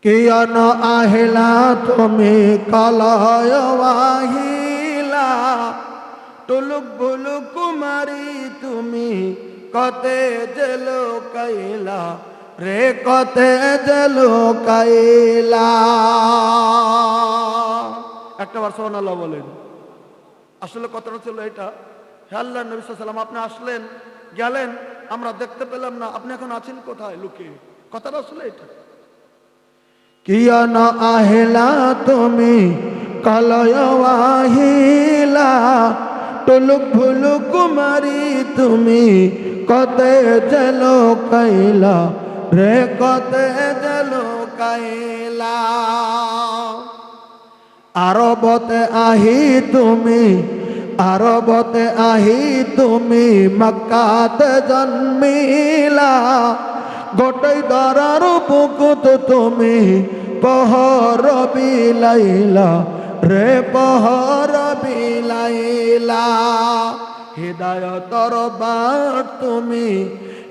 কিয় ন আহিলা তুমি কলয় আহিলা, টুলুক ভুলুক কুমারী তুমি কতে জেল কাইলা রে, কতে জেল কাইলা। একটাবার সুবহানাল্লাহ বলেন। আসলে কথাটা ছিল এটা, হে আল্লাহর নবী সাল্লাল্লাহু আলাইহি ওয়াসাল্লাম, আপনি আসলেন গেলেন, আমরা দেখতে পেলাম না, আপনি এখন আছেন কোথায় লুকিয়ে? কথাটা আসলে এটা। কিয় ন আহিলা তুমি কলয় আহিলা, টুলুক ভুলুক কুমারী তুমি কতে জেল কাইলা রে, কতে জেল কাইলা। আরবতে আহি তুমি, আরবতে আহি তুমি মক্কাতে জন্মিলা, গোটাই দরার বুকুত তুমি পহর বিলাইলা রে, পহর বিলাইলা। হৃদয়তর বার তুমি,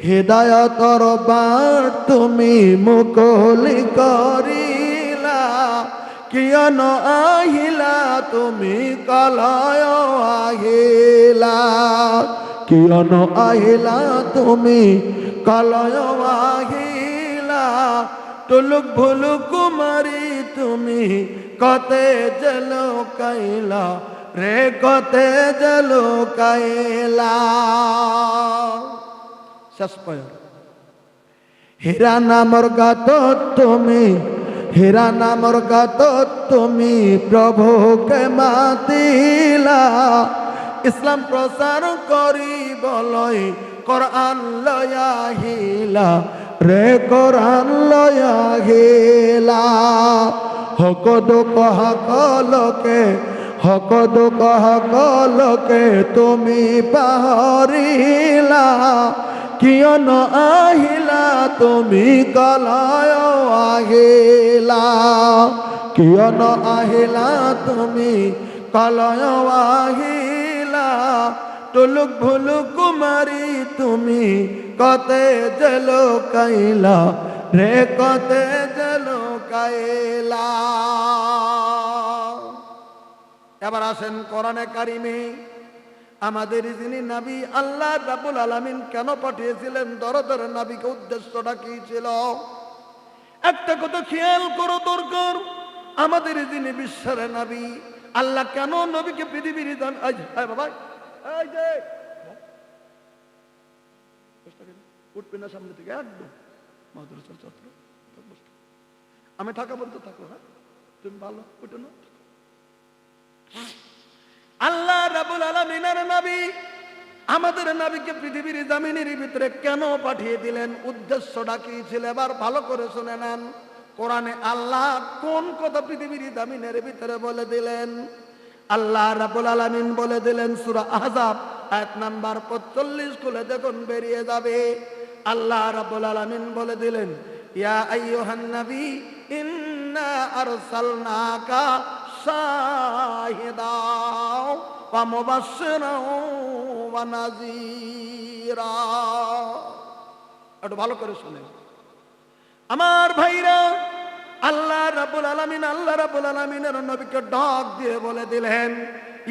হৃদয়তর বার তুমি মুকলি করিলা, কিয় ন আহিলা তুমি কলয় আহিলা, কিয় ন আহিলা তুমি কলয় আহিলা, টুলুক ভুলুক কুমারী তুমি কতে জেল কাইলা রে, কতে জেল কাইলা। শেষ পয়েন্ট। হীরা নামর গাত তুমি, হীরা নামর গাত তুমি প্রভুকে মাতিলা, ইসলাম প্রচার করি বলই কোরআন লয়া হিলা রে, কোরআন লয়া হিলা। হক দুঃখ হকলকে, হক দুঃখ হকলকে তুমি পাহরিলা, কিয় ন আহিলা তুমি কলয় আহিলা, কিয় ন আহিলা তুমি কলয় আহিলা, টুলুক ভুলুক কুমারী তুমি কতে জেল কাইলা রে, কতে জেল কাইলা। এবার আসেন কোরআনে কারিমে আমাদের যিনি নবী আল্লাহ রাব্বুল আলামিন কেন পাঠিয়েছিলেন, দরদের নবীকে উদ্দেশ্যটা কি ছিল? একটা কথা খেয়াল করো দরকার, আমাদের যিনি বিশ্বের নবী আল্লাহ কেন নবীকে পৃথিবীর বাবা এই যে উঠবে না সামনে থেকে একদম মাদ্রাসার ছাত্র, আমি থাকা বলতে থাকো, হ্যাঁ তুমি ভালো উঠে না। আল্লাহ রাব্বুল আলামিনের নবী আমাদের নবীকে পৃথিবীর জমিনের ভিতরে কেন পাঠিয়ে দিলেন, উদ্দেশ্যটা কি ছিল? এবার ভালো করে শুনে নেন, কোরআনে আল্লাহ কোন কথা পৃথিবীর জমিনের ভিতরে বলে দিলেন। আল্লাহ রাব্বুল আলামিন বলে দিলেন সূরা আহজাব আয়াত নাম্বার 45, খুলে দেখুন বেরিয়ে যাবে। আল্লাহ রাব্বুল আলামিন বলে দিলেন, ইয়া আইয়ুহান নবী ইন্না আরসালনাকা শাহিদা ওয়া মুবাশশিরাও ওয়া নাযীরা। একটু ভালো করে শুনেন আমার ভাইরা, আল্লাহ রাব্বুল আলামিন, আল্লাহ রাব্বুল আলামিনের নবীকে ডাক দিয়ে বলে দিলেন,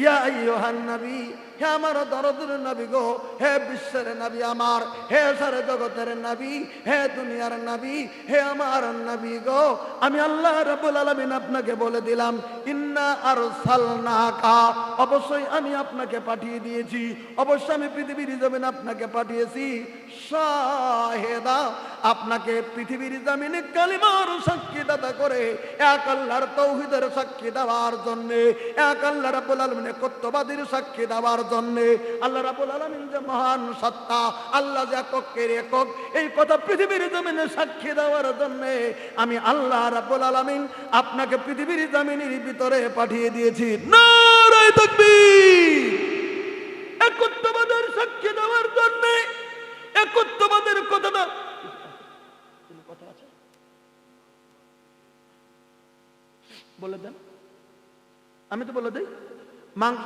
ইয়া আইয়ুহান নবী, হে আমার দরদের নবী গো, হে বিশ্বের নবী আমার, হে সারা জগতের নবী, হে দুনিয়ার নবী, হে আমার নবী গো, আমি আল্লাহ রাব্বুল আলামিন আপনাকে বলে দিলাম, ইন্না আরসালনাকা, অবশ্যই আমি আপনাকে পাঠিয়ে দিয়েছি, অবশ্যই আমি পৃথিবীর জমিনে আপনাকে পাঠিয়েছি শাহিদা, আপনাকে পৃথিবীর জমিনে কালিমার সাক্ষীদাতা করে এক আল্লাহর তাওহীদের সাক্ষী দেওয়ার জন্য, এক আল্লাহ রাব্বুল আলামিনের কর্তৃত্ববাদীর সাক্ষী দেওয়ার জন্য। আল্লাহ রাব্বুল আলামিন যে মহান সত্তা, আল্লাহ যে একের একক, এই কথা পৃথিবীর জমিনে সাক্ষী দেওয়ার জন্য আমি আল্লাহ রাব্বুল আলামিন আপনাকে পৃথিবীর জমিনের ভিতরে পাঠিয়ে দিয়েছি। নারায়ে তাকবীর! একত্ববাদের সাক্ষী দেওয়ার জন্য, একত্ববাদের কথাটা কথা আছে বলে দেন, আমি তো বলে দিই মাংস,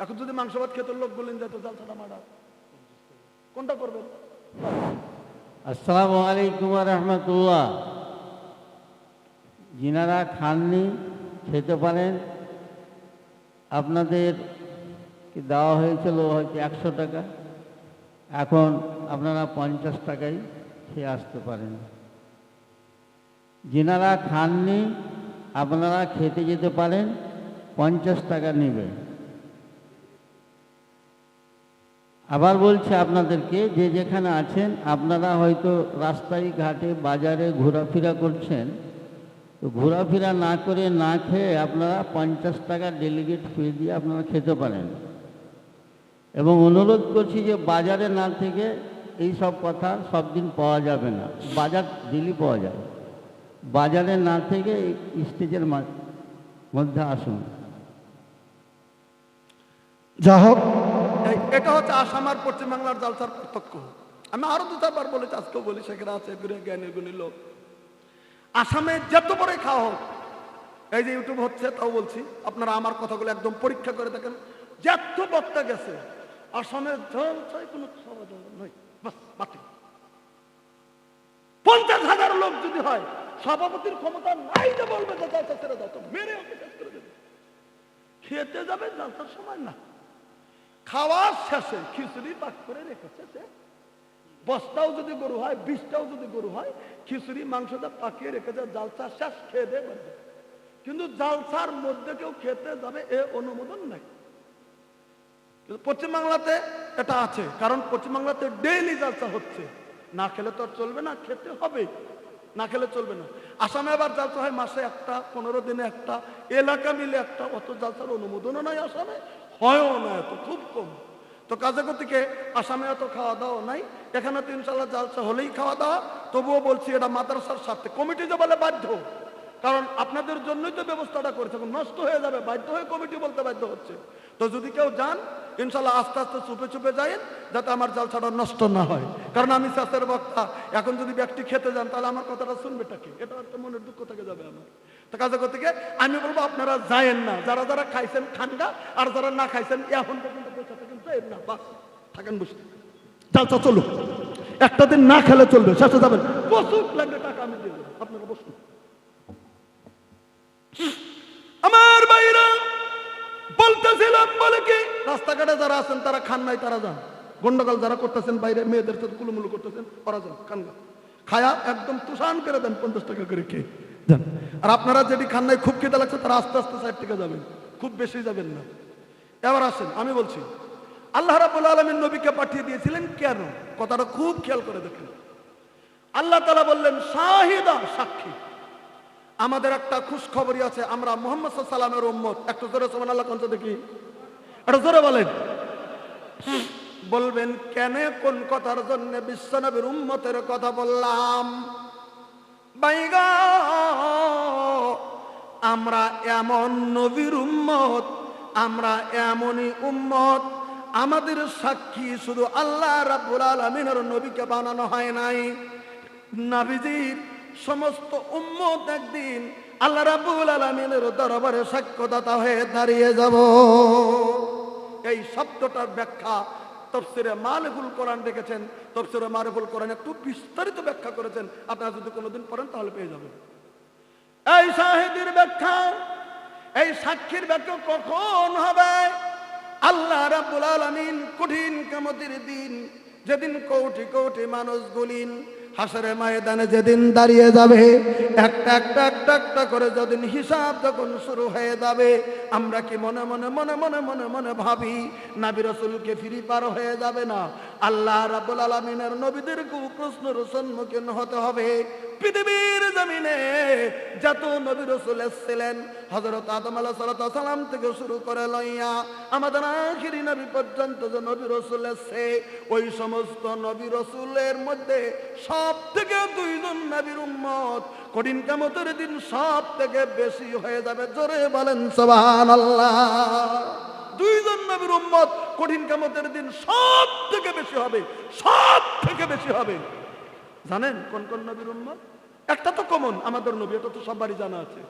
এখন যদি মাংস ভাত খেতে লোক বলেন যেত জালসাটা মারা, কোনটা করবেন? আসসালামু আলাইকুম রহমতুল্লাহ। যিনারা খাননি খেতে পারেন। আপনাদের কি দেওয়া হয়েছিল হয়তো 100 টাকা, এখন আপনারা 50 টাকায় খেয়ে আসতে পারেন। যিনারা খাননি আপনারা খেতে যেতে পারেন, 50 টাকা নেবে। আবার বলছি আপনাদেরকে, যে যেখানে আছেন আপনারা হয়তো রাস্তায় ঘাটে বাজারে ঘোরাফেরা করছেন, তো ঘোরাফেরা না করে না খেয়ে আপনারা 50 টাকা ডেলিগেট ফি দিয়ে আপনারা খেতে পারেন। এবং অনুরোধ করছি যে বাজারে না থেকে এই সব কথা সব দিন পাওয়া যাবে না, বাজার দিলি পাওয়া যায়। বাজারে না থেকে এই স্টেজের মধ্যে আসুন। যা হোক, এটা হচ্ছে আসাম আর পশ্চিমবাংলার জালসার পার্থক্য। আমি আরো দু চারবার বলেছি, আজকেও বলি, সেখানে আছে জ্ঞানী গুণী লোক। আসামে যত বড় খাওয়া হোক, এই যে ইউটিউব হচ্ছে তাও বলছি, আপনারা আমার কথাগুলো একদম পরীক্ষা করে দেখেন। যত বক্তা গেছে আসামের জলসায় কোনো খাওয়া দাওয়া নয়, বাস বাতিল। 50,000 লোক যদি হয়, সভাপতির ক্ষমতা নাই যে বলবে যে জালসা ছেড়ে দাও, তো মেরে ওকে শেষ করে দেবে। খেতে যাবে জালসার সময় না, খাওয়ার শেষে খিচুড়ি পাক করে রেখেছে সে। বস্তাও যদি গরু হয়, 20টাও যদি গরু হয়, খিচুড়ি মাংসটা পাকিয়ে রেখেছে, জালসা শেষ খেয়ে দিয়ে বলবে। কিন্তু জালসার মধ্যে কেউ খেতে যাবে এ অনুমোদন নাই। পশ্চিমবাংলাতে এটা আছে, কারণ পশ্চিমবাংলাতে ডেইলি জালসা হচ্ছে। না খেলে তো আর চলবে না, খেতে হবে, না খেলে চলবে না। আসামে আবার জালসা হয় মাসে একটা, 15 দিনে একটা, এলাকা মিলে একটা। অত জালসার অনুমোদনও নাই আসামে, হয়ও না, এত খুব কম। তো কাজে গতিকে আসামে এত খাওয়া দাওয়া নাই। এখানে তো ইনশাল্লাহ জালসা হলেই খাওয়া দাওয়া। তবুও বলছি, এটা মাদ্রাসার স্বার্থে কমিটি যে বলে বাধ্য, কারণ আপনাদের জন্যই তো ব্যবস্থাটা করেছে, নষ্ট হয়ে যাবে, বাধ্য হয়ে কমিটি বলতে বাধ্য হচ্ছে। তো যদি কেউ যান, ইনশাল্লাহ আস্তে আস্তে চুপে চুপে যায়েন, যাতে আমার জালসাটা নষ্ট না হয়। কারণ আমি শাস্ত্রের বক্তা, এখন যদি ব্যক্তি খেতে যান তাহলে আমার কথাটা শুনবেটা কি? এটা একটা মনের দুঃখ থেকে যাবে আমার। তো কাজে গতিকে আমি বলবো আপনারা যায়েন না। যারা যারা খাইছেন খানগা, আর যারা না খাইছেন এখন পর্যন্ত পয়সা থাকেন যায়েন না, বাস থাকেন বসে। জালসা চলুক, একটা দিন না খেলে চলবে, শেষে যাবেন, প্রচুর লাগবে টাকা আমি দিয়ে দেবো, আপনারা বসুন। আমার ভাইরা বলতেছিলাম, বলে কি রাস্তাঘাটে যারা আছেন তারা খান নাই, তারা যান। গন্ডগোল যারা করতেছেন বাইরে, মেয়েদের সাথে কুলুমুলু করতেছেন, ওরা যান, খান না। খায়া একদম তুষান করে দেন, 50 টাকা করে খেয়ে যান। আর আপনারা যেটি খান নাই, খুব খেতে লাগছে, তারা আস্তে আস্তে সাইড থেকে যাবেন, খুব বেশি যাবেন না। এবার আসেন, আমি বলছি আল্লাহ রাব্বুল আলামিন নবীকে পাঠিয়ে দিয়েছিলেন কেন? কথাটা খুব খেয়াল করে দেখেন। আল্লাহ তাআলা বললেন শাহিদা, সাক্ষী। আমাদের একটা খুশ খবরই আছে, আমরা মুহাম্মদ সাল্লাল্লাহু আলাইহি ওয়াসাল্লামের উম্মত। একটু জোরে সুবহানাল্লাহ কোন দেখি, এটা জোরে বলেন। বলবেন কেন, কোন কথার জন্য বিশ্বনবীর উম্মতের কথা বললাম? বাইগা, আমরা এমন নবীর উম্মত, আমরা এমনই উম্মত, আমাদের সাক্ষী শুধু আল্লাহ রাব্বুল আলামিনের নবীকে বানানো হয় নাই। নবীজির সমস্ত উম্মত একদিন আল্লাহ রাব্বুল আলামিনের দরবারে সাক্ষ্যদাতা হয়ে দাঁড়িয়ে যাব। এই শব্দটার ব্যাখ্যা তাফসীরে মারিফুল কোরআন দেখেছেন, তাফসীরে মারিফুল কোরআনে একটু বিস্তারিত ব্যাখ্যা করেছেন, আপনারা যদি কোনোদিন পড়েন তাহলে পেয়ে যাবেন। এই শাহিদের ব্যাখ্যা, এই সাক্ষীর ব্যাখ্যা কখন হবে? আল্লাহ রাব্বুল আলামিন কঠিন কিয়ামতের দিন, যেদিন কোটি কোটি মানুষ গুলিন হাসরের ময়দানে যেদিন দাঁড়িয়ে যাবে, একটা একটা একটা একটা করে যেদিন হিসাব যখন শুরু হয়ে যাবে, আমরা কি মনে মনে মনে মনে মনে মনে ভাবি নবী রাসূলকে ফিরি পার হয়ে যাবে না? আল্লাহ রাব্বুল আলামিনের নবীদেরকে প্রশ্নের সম্মুখীন হতে হবে। পৃথিবীর জমিনে যত নবী রাসূল এসেছিলেন, হযরত আদম আলাইহিস সালাম থেকে শুরু করে লইয়া আমাদের আখিরি নবী পর্যন্ত যে নবী রাসূল এসেছে, ওই সমস্ত নবী রাসূলের মধ্যে সব থেকে 2 জন নবীর উম্মত কঠিন কিয়ামতের দিন সব থেকে বেশি হয়ে যাবে। জোরে বলেন সুবহানাল্লাহ। 2 জন নবীর উম্মত কঠিন কিয়ামতের দিন সব থেকে বেশি হবে, সব থেকে বেশি হবে। জানেন কোন কোন নবীর উম্মত? একটা তো কমন, আমাদের নবী, এটা তো সবারই জানা আছে,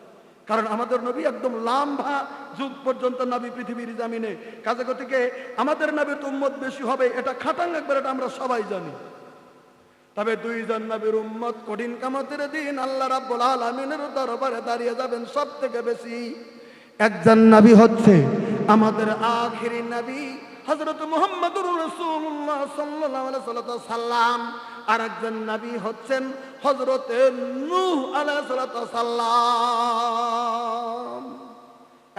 কারণ আমাদের নবী একদম লম্বা যুগ পর্যন্ত নবী পৃথিবীর জমিনে। কাজে গতিকে আমাদের নবীর উম্মত বেশি হবে, এটা খাটাং একবার, এটা আমরা সবাই জানি। তবে দুইজন নবীর উম্মত কঠিন কিয়ামতের দিন আল্লাহ রাব্বুল আলামিনের দরবারে দাঁড়িয়ে যাবেন সব থেকে বেশি। একজন নবী হচ্ছে আমাদের আখিরি নবী হযরত মুহাম্মদুর রাসূলুল্লাহ সাল্লাল্লাহু আলাইহি সাল্লাম। আর একজন নবী হচ্ছেন হযরত নূহ আলাইহিস সালাম।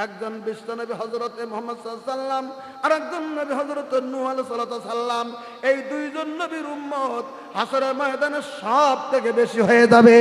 একজন বিশ্ব নবী হযরত মুহাম্মদ সাল্লাল্লাহু আলাইহি সাল্লাম, আর একজন নবী হযরত নূহ আলাইহিস সালাম। এই দুইজন নবীর উম্মত হাসরের ময়দানে সব থেকে বেশি হয়ে যাবে।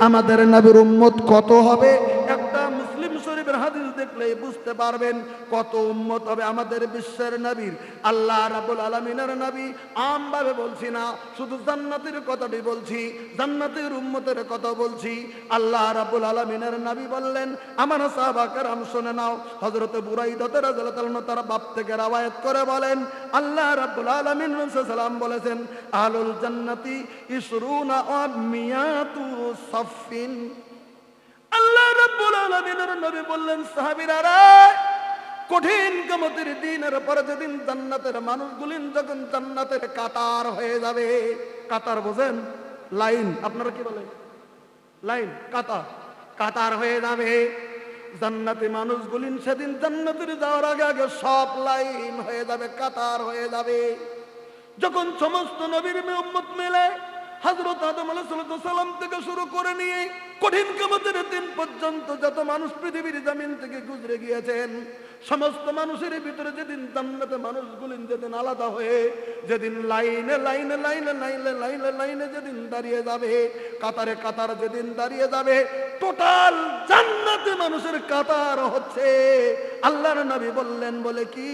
আমাদের নবীর উম্মত কত হবে? একটা মুসলিম শরীফের হাদিস দেখলেই বুঝতে পারবেন কত উম্মত হবে আমাদের বিশ্বের নবীর। আল্লাহ রাব্বুল আলামিনের নবী আমভাবে বলছি না, শুধু জান্নাতের কথাটি বলছি, জান্নাতের উম্মতের কথা বলছি। আল্লাহ রাব্বুল আলামিনের নবী বললেন, আমার সাহাবা কেরাম শুনে নাও, হযরত বুরাইদা রাদিয়াল্লাহু তাআলা তার বাপ থেকে রওয়ায়াত করে বলেন, আল্লাহ রাব্বুল আলামিন সাল্লাল্লাহু বলেছেন, আহলুল জান্নাতি ইসরুনা ওয়া মিয়াতু সাফিন। আল্লাহ রাব্বুল আলামিনের নবী বললেন, সাহাবীরা রে, কঠিন কিয়ামতের দিনের পরে যেদিন জান্নাতের মানুষগুলি যখন জান্নাতের কাতার হয়ে যাবে, কাতার বোঝেন? লাইন, আপনারা কি বলেন? লাইন, কাতার, কাতার হয়ে যাবে জান্নাতি মানুষগুলি সেদিন জান্নাতের যাওয়ার আগে আগে সব লাইন হয়ে যাবে, কাতার হয়ে যাবে। যখন সমস্ত নবীর উম্মত মিলে হযরত আদম আলাইহিস সালাম থেকে শুরু করে নিয়ে কঠিন কিয়ামতের দিন পর্যন্ত যত মানুষ পৃথিবীর জমিন থেকে গুজরে গিয়েছেন, সমস্ত মানুষের ভিতরে যেদিন জান্নাতে মানুষগুলি যেদিন আলাদা হয়ে যেদিন লাইনে লাইনে লাইনে লাইনে লাইনে লাইনে যেদিন দাঁড়িয়ে যাবে, কাতারে কাতার যেদিন দাঁড়িয়ে যাবে, টোটাল জান্নাতে মানুষের কাতার হচ্ছে। আল্লাহর নবী বললেন, বলে কি?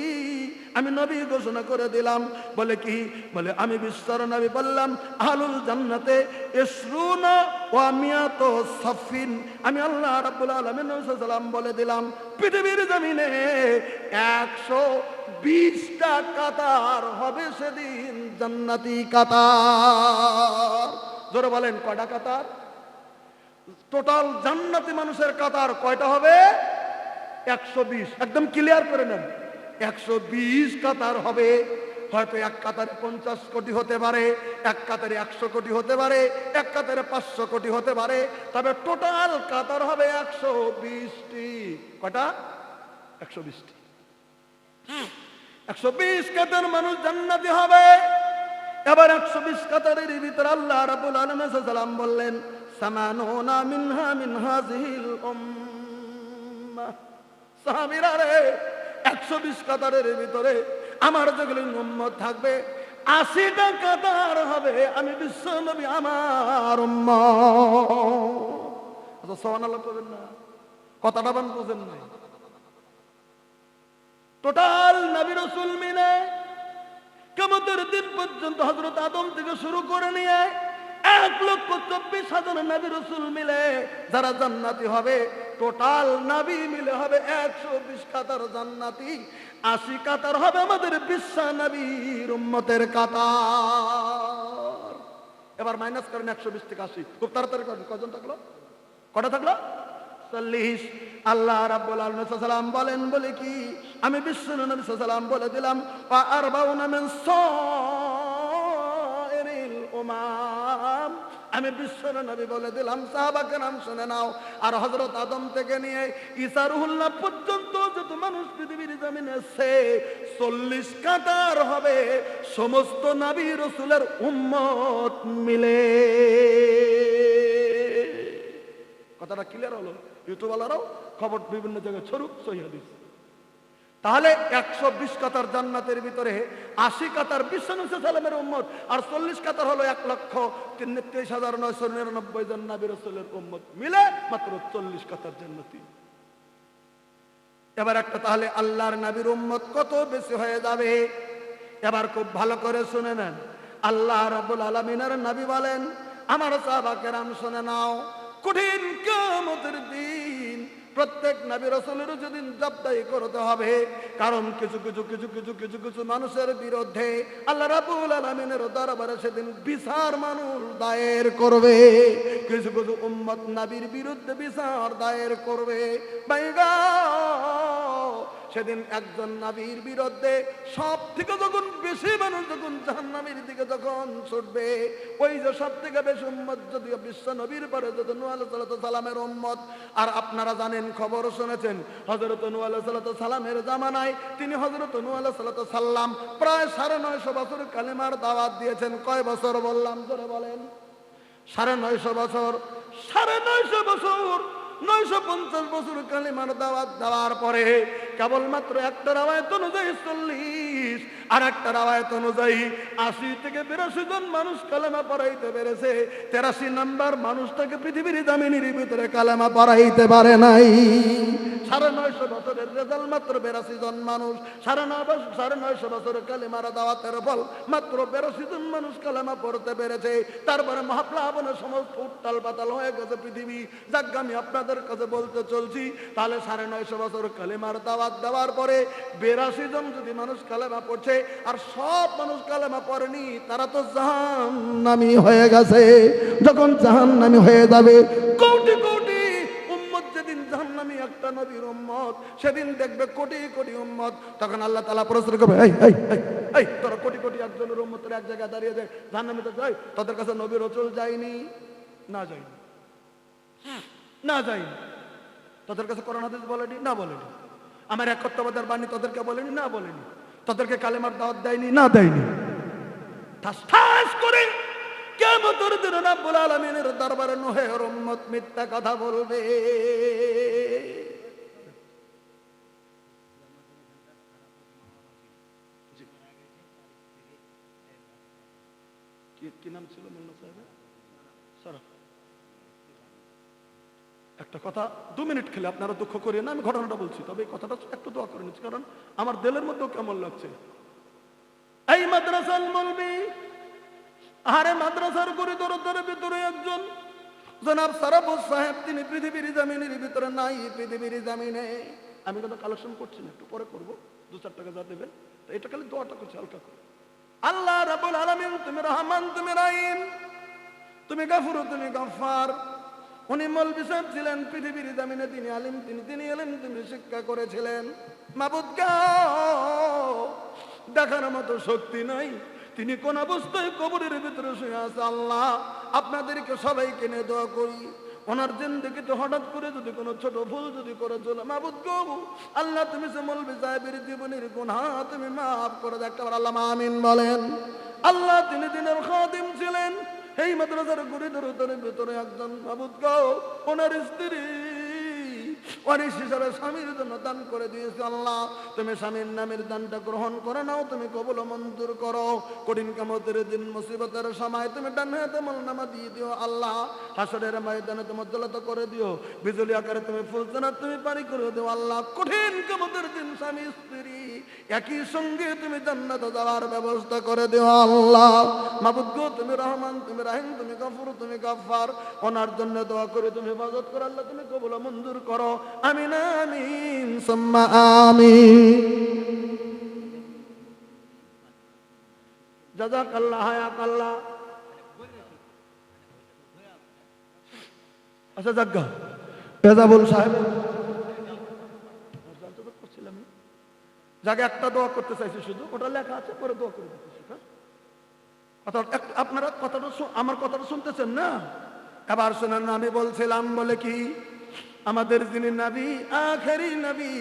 আমি নবী ঘোষণা করে দিলাম। বলে কি? বলে আমি বিশ্বর নবী বললাম, আহলুল জান্নাতে ইসরুনা ওয়া মিয়াতু সাফিন। আমি আল্লাহ রাব্বুল আলামিন সাল্লাম বলে দিলাম, পৃথিবীর জমিনে 120টা কাতার হবে সেদিন, জান্নাতি কাতার। জোরে বলেন, কয়টা কাতার? টোটাল জান্নাতি মানুষের কাতার কয়টা হবে? 120। একদম ক্লিয়ার করে নেন, 120 কাতার হবে। হয়তো এক কাতারে 50 কোটি হতে পারে, এক কাতারে 100 কোটি হতে পারে, এক কাতারে 500 কোটি হতে পারে, তবে টোটাল কাতার হবে 120টি। কয়টা? 120টি। 120 কাতার মানুষ জান্নাতি হবে। এবার 120 কাতারের ভিতরে আল্লাহ রাব্বুল আলামিন সাল্লাম বললেন, সামানুনা মিনহা মিন হাযিহিল উম্মাহ। সাহাবীরা রে, 120 কাতারের ভিতরে আমার যেগুলো উম্মত থাকবে, 80টা কাতার হবে আমি বিশ্ব নবী আমার উম্মত। আচ্ছা, সুবহানাল্লাহ বলেন না, কথাটা বান বুঝেন নাই? টোটাল নবী রাসূল মিলে কিয়ামতের দিন পর্যন্ত হযরত আদম থেকে শুরু করে নিয়ে 1,24,000 নবী রাসূল মিলে যারা জান্নাতি হবে, টোটাল নবী মিলে হবে 120 কাতার জান্নাতি। 80 কাতার হবে আমাদের বিশ্ব নবীর উম্মতের কাতার। এবার মাইনাস করেন 120 থেকে 80, খুব তাড়াতাড়ি করেন। কজন থাকলো? কটা থাকলো? 40। আল্লাহ রাব্বুল আলামিন সাল্লাম বলেন, বলে কি? আমি বিশ্ব নবী সাল্লাম বলে দিলাম, ওয়া আরবাউনা মিন সাইরিল উমাম। আমি বিশ্ব নবী বলে দিলাম, সাহাবাকে নাম শুনে নাও। আর হযরত আদম থেকে নিয়ে ঈসা রুহুল্লাহ পর্যন্ত যত মানুষ পৃথিবীর জমিনে আছে, 40 কাতার হবে সমস্ত নবী রাসূলের উম্মত মিলে। কথাটা ক্লিয়ার হলো? ইউটিউব ওয়ালারাও খবর বিভিন্ন জায়গায় ছড়ুক, সহিহ হাদিস। তাহলে 120 কাতার জান্নাতের ভিতরে 80 কাতার বিশ্ব নবী সাল্লামের উম্মত, আর 40 কাতার হলো 1,33,999 জন নবী রাসূলের উম্মত মিলে মাত্র 40 কাতার জান্নাতি। এবার একটা, তাহলে আল্লাহর নবীর উম্মত কত বেশি হয়ে যাবে? এবার খুব ভালো করে শুনে নেন। আল্লাহ রাব্বুল আলামিনের নবী বলেন, আমার সাহাবা কেরাম শুনে নাও, কঠিন কিয়ামতের দিন প্রত্যেক নবী রাসূলের যেদিন জবাবদিহি করতে হবে, কারণ কিছু কিছু কিছু কিছু কিছু কিছু মানুষের বিরুদ্ধে আল্লাহ রাব্বুল আলামিনের দরবারে সেদিন বিচার মানুষ দায়ের করবে। কিছু কিছু উম্মত নবীর বিরুদ্ধে বিচার দায়ের করবে। ভাইগা, সেদিন একজন নবীর বিরুদ্ধে সব থেকে যখন বেশি মানুষ যখন জাহান্নামের দিকে যখন ছুটবে, ওই যে সব থেকে বেশি উম্মত যদিও বিশ্ব নবীর পরে যত নূহ আলাইহিস সালামের উম্মত। আর আপনারা জানেন, খবর শুনেছেন, হযরত নূহ আলাইহিস সালামের জামানায় তিনি হযরত নূহ আলাইহিস সালাম প্রায় 950 বছর কালেমার দাওয়াত দিয়েছেন। কয় বছর বললাম? জোরে বলেন। 950 বছর। 950 বছর, 950 বছর কালেমার দাওয়াত দেওয়ার পরে কেবলমাত্র একটা রাওয়ায়াত অনুযায়ী 40 আর একটা রাওয়ায়াত অনুযায়ী 80 থেকে 82 জন মানুষ কালেমা পড়াইতে পেরেছে। 83 নাম্বার মানুষটাকে পৃথিবীর জমিনের ভিতরে কালেমা পড়াইতে পারে নাই। 950 বছরের রেজাল্ট মাত্র 82 জন মানুষ। 950 বছর কালেমার দাওয়াতের ফল মাত্র 82 জন মানুষ কালেমা পড়তে পেরেছে। তারপরে মহাপ্লাবনের সমস্ত উত্তাল পাতাল হয়ে গেছে পৃথিবী। যাক, আমি আপনাদের কাছে বলতে চলছি, তাহলে 950 বছর কালেমার দাওয়াত দেওয়ার পরে 82 জন যদি মানুষ কালেমা পড়ছে আর সব মানুষ কালেমা পড়েনি, তারা তো জাহান্নামী হয়ে গেছে। যখন জাহান্নামী হয়ে যাবে, কোটি কোটি উম্মত যেদিন জাহান্নামী একটা নবীর উম্মত, সেদিন দেখবে কোটি কোটি উম্মত। তখন আল্লাহ তাআলা প্রশ্ন করবে, এই এই এই এই তোরা কোটি কোটি একজনের উম্মতের এক জায়গায় দাঁড়িয়ে যায় জাহান্নামীতে যায়, তাদের কাছে নবী রাসূল যায়নি? না যায়নি, না যায়নি। তাদের কাছে কোরআন হাদিস বলেনি? না বলেনি। আমার একত্ববাদের বাণী তাদেরকে বলেনি? না বলেনি। তাদেরকে কালেমার দাওয়াত দেয়নি? না দেয়নি। ঠাস ঠাস করে কিয়ামতের দিন রব্বুল আলামিনের দরবারে নূহের উম্মত মিথ্যা কথা বলবে। কি নাম ছিল মোল্লা সাহেবের? সারা একটা কথা 2 মিনিট খেলে আপনারা দুঃখ করিয়ে না, আমি ঘটনাটা বলছি, তবে এই কথাটা একটু দোয়া করে নিচ্ছি, কারণ আমার দিলের মধ্যেও কেমন লাগছে। এই মাদ্রাসার মৌলবি, আরে মাদ্রাসার করিডোরের ভিতরে একজন জনাব সারাবুস সাহেব, তিনি পৃথিবীর জমিনের ভিতরে নাই, পৃথিবীর জমিনে। আমি কিন্তু কালেকশন করছি না, একটু পরে করবো, 2-4 টাকা যা দেবেন। তো এটা খালি দোয়াটা করছি হালকা করে। আল্লাহ রাব্বুল আলামিন, তুমি রহমান, তুমি রহিম, তুমি গাফুর, তুমি গাফফার। উনি মৌলবি সাহেব ছিলেন পৃথিবীর জমিনে, তিনি আলিম, তিনি এলেন, তিনি শিক্ষা করেছিলেন। মাবুদ গো, দেখার মতো শক্তি নাই, তিনি কোন অবস্থায় কবরের ভিতরে শুয়ে আছে। আল্লাহ, আপনাদেরকে সবাইকে নিয়ে দোয়া করি, ওনার জিন্দেগিতে হঠাৎ করে যদি কোনো ছোট ভুল যদি করে চলে, মাবুদ গো, আল্লাহ তুমি সে মৌলবি সাহেবের জীবনের গুনাহ তুমি মাফ করে দাও। একবার আল্লাহ আমিন বলেন। আল্লাহ, তিনি দিনের খাদিম ছিলেন, এই মাদ্রাসার করিডোরের ভিতরে একজন মাবুদ গো, ওনার স্ত্রী ওয়ারিস হিসাবে স্বামীর জন্য দান করে দিয়েছে। আল্লাহ, তুমি স্বামীর নামের দানটা গ্রহণ করে নাও, তুমি কবুল মঞ্জুর করো। কঠিন কিয়ামতের দিন মুসিবতের সময় তুমি ডান হাতে আমলনামা দিয়ে দিও। আল্লাহ, হাসরের ময়দানে তুমি উজ্জ্বলতা করে দিও, বিজলি আকারে তুমি ফুলজান্নাত তুমি পানি করে দিও। আল্লাহ, কঠিন কিয়ামতের দিন স্বামী স্ত্রী একই সঙ্গে তুমি জান্নাতে যাওয়ার ব্যবস্থা করে দিও। আল্লাহ, মাবুদ গো, তুমি রহমান, তুমি রাহিম, তুমি গফুর, তুমি গফফার। ওনার জন্য দোয়া করে তুমি ইবাদত করো। আল্লাহ, তুমি কবুল মঞ্জুর করো। আমিন আমিন সুম্মা আমিন। জাযাকাল্লাহ হায়াকাল্লাহ। আচ্ছা জাগা এজাবুল সাহেব জায়গা একটা দোয়া করতে চাইছি, শুধু ওটা লেখা আছে, পরে দোয়া করে দিতেছি। আপনারা কথাটা আমার কথাটা শুনতেছেন না? এবার শোনেন, আমি বলছিলাম বলে কি, আমাদের যিনি নবী, আখেরি নবী,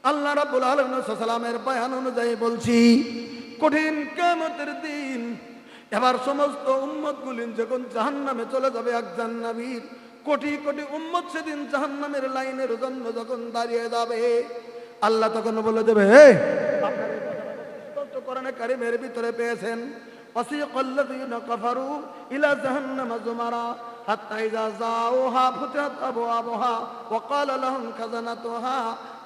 আল্লাহ রাব্বুল আলামিন সাল্লামের বয়ান অনুযায়ী বলছি, কঠিন কিয়ামতের দিন এবার সমস্ত উম্মতগুলি যখন জাহান্নামে চলে যাবে, একজন নবীর কোটি কোটি উম্মত সেদিন জাহান্নামের লাইনের জন্য যখন দাঁড়িয়ে যাবে, আল্লাহ তখন বলে দেবে, আপনারা স্পষ্ট কোরআনে কারীমের ভিতরে পেয়েছেন, ওয়াসিকাল্লাযীনা কাফারু ইলা জাহান্নামা যুমারা হাত্তা ইযা যাওহা ফুতিহাত আবওয়াবুহা ওয়া ক্বালা লাহুম খাযানাতুহা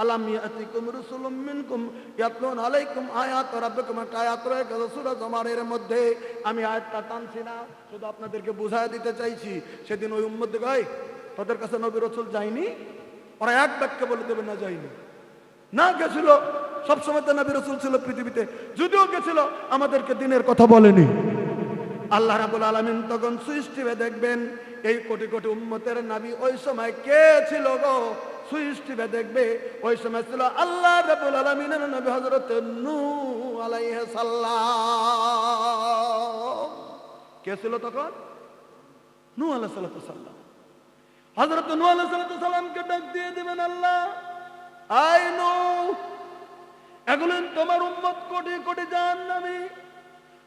আলাম ইয়াতিকুম রাসূলুম মিনকুম ইয়াতলুনা আলাইকুম আয়াতি রাব্বিকুম। একটা আয়াত রয়েছে সূরা জুমারের মধ্যে, আমি আয়াতটা টানছি না, শুধু আপনাদেরকে বুঝায় দিতে চাইছি। সেদিন ওই উম্মত গায়, তাদের কাছে নবী রাসূল যায়নি, ওরা এক বাক্যে বলে দেবে না যায়নি। না গেছিল, সবসময় তো নবী রাসূল ছিল পৃথিবীতে, যদিও গেছিল আমাদেরকে দিনের কথা বলেনি। আল্লাহ রাব্বুল আলামিন তখন সৃষ্টিবে দেখবেন এই কোটি কোটি উম্মতের নবী ওই সময় কে ছিল গো? সুইচ টিপে দেখবে ওই সময় ছিল আল্লাহ রাব্বুল আলামিনের নবী হযরত নূহ আলাইহিস সালাম। কে ছিল তখন? নূহ আলাইহিস সালাম। হযরত নূহ আলাইহিস সালামকে ডাক দিয়ে দিবেন আল্লাহ, আই নূহ, এগুলো তোমার উম্মত কোটি কোটি জাহান্নামী।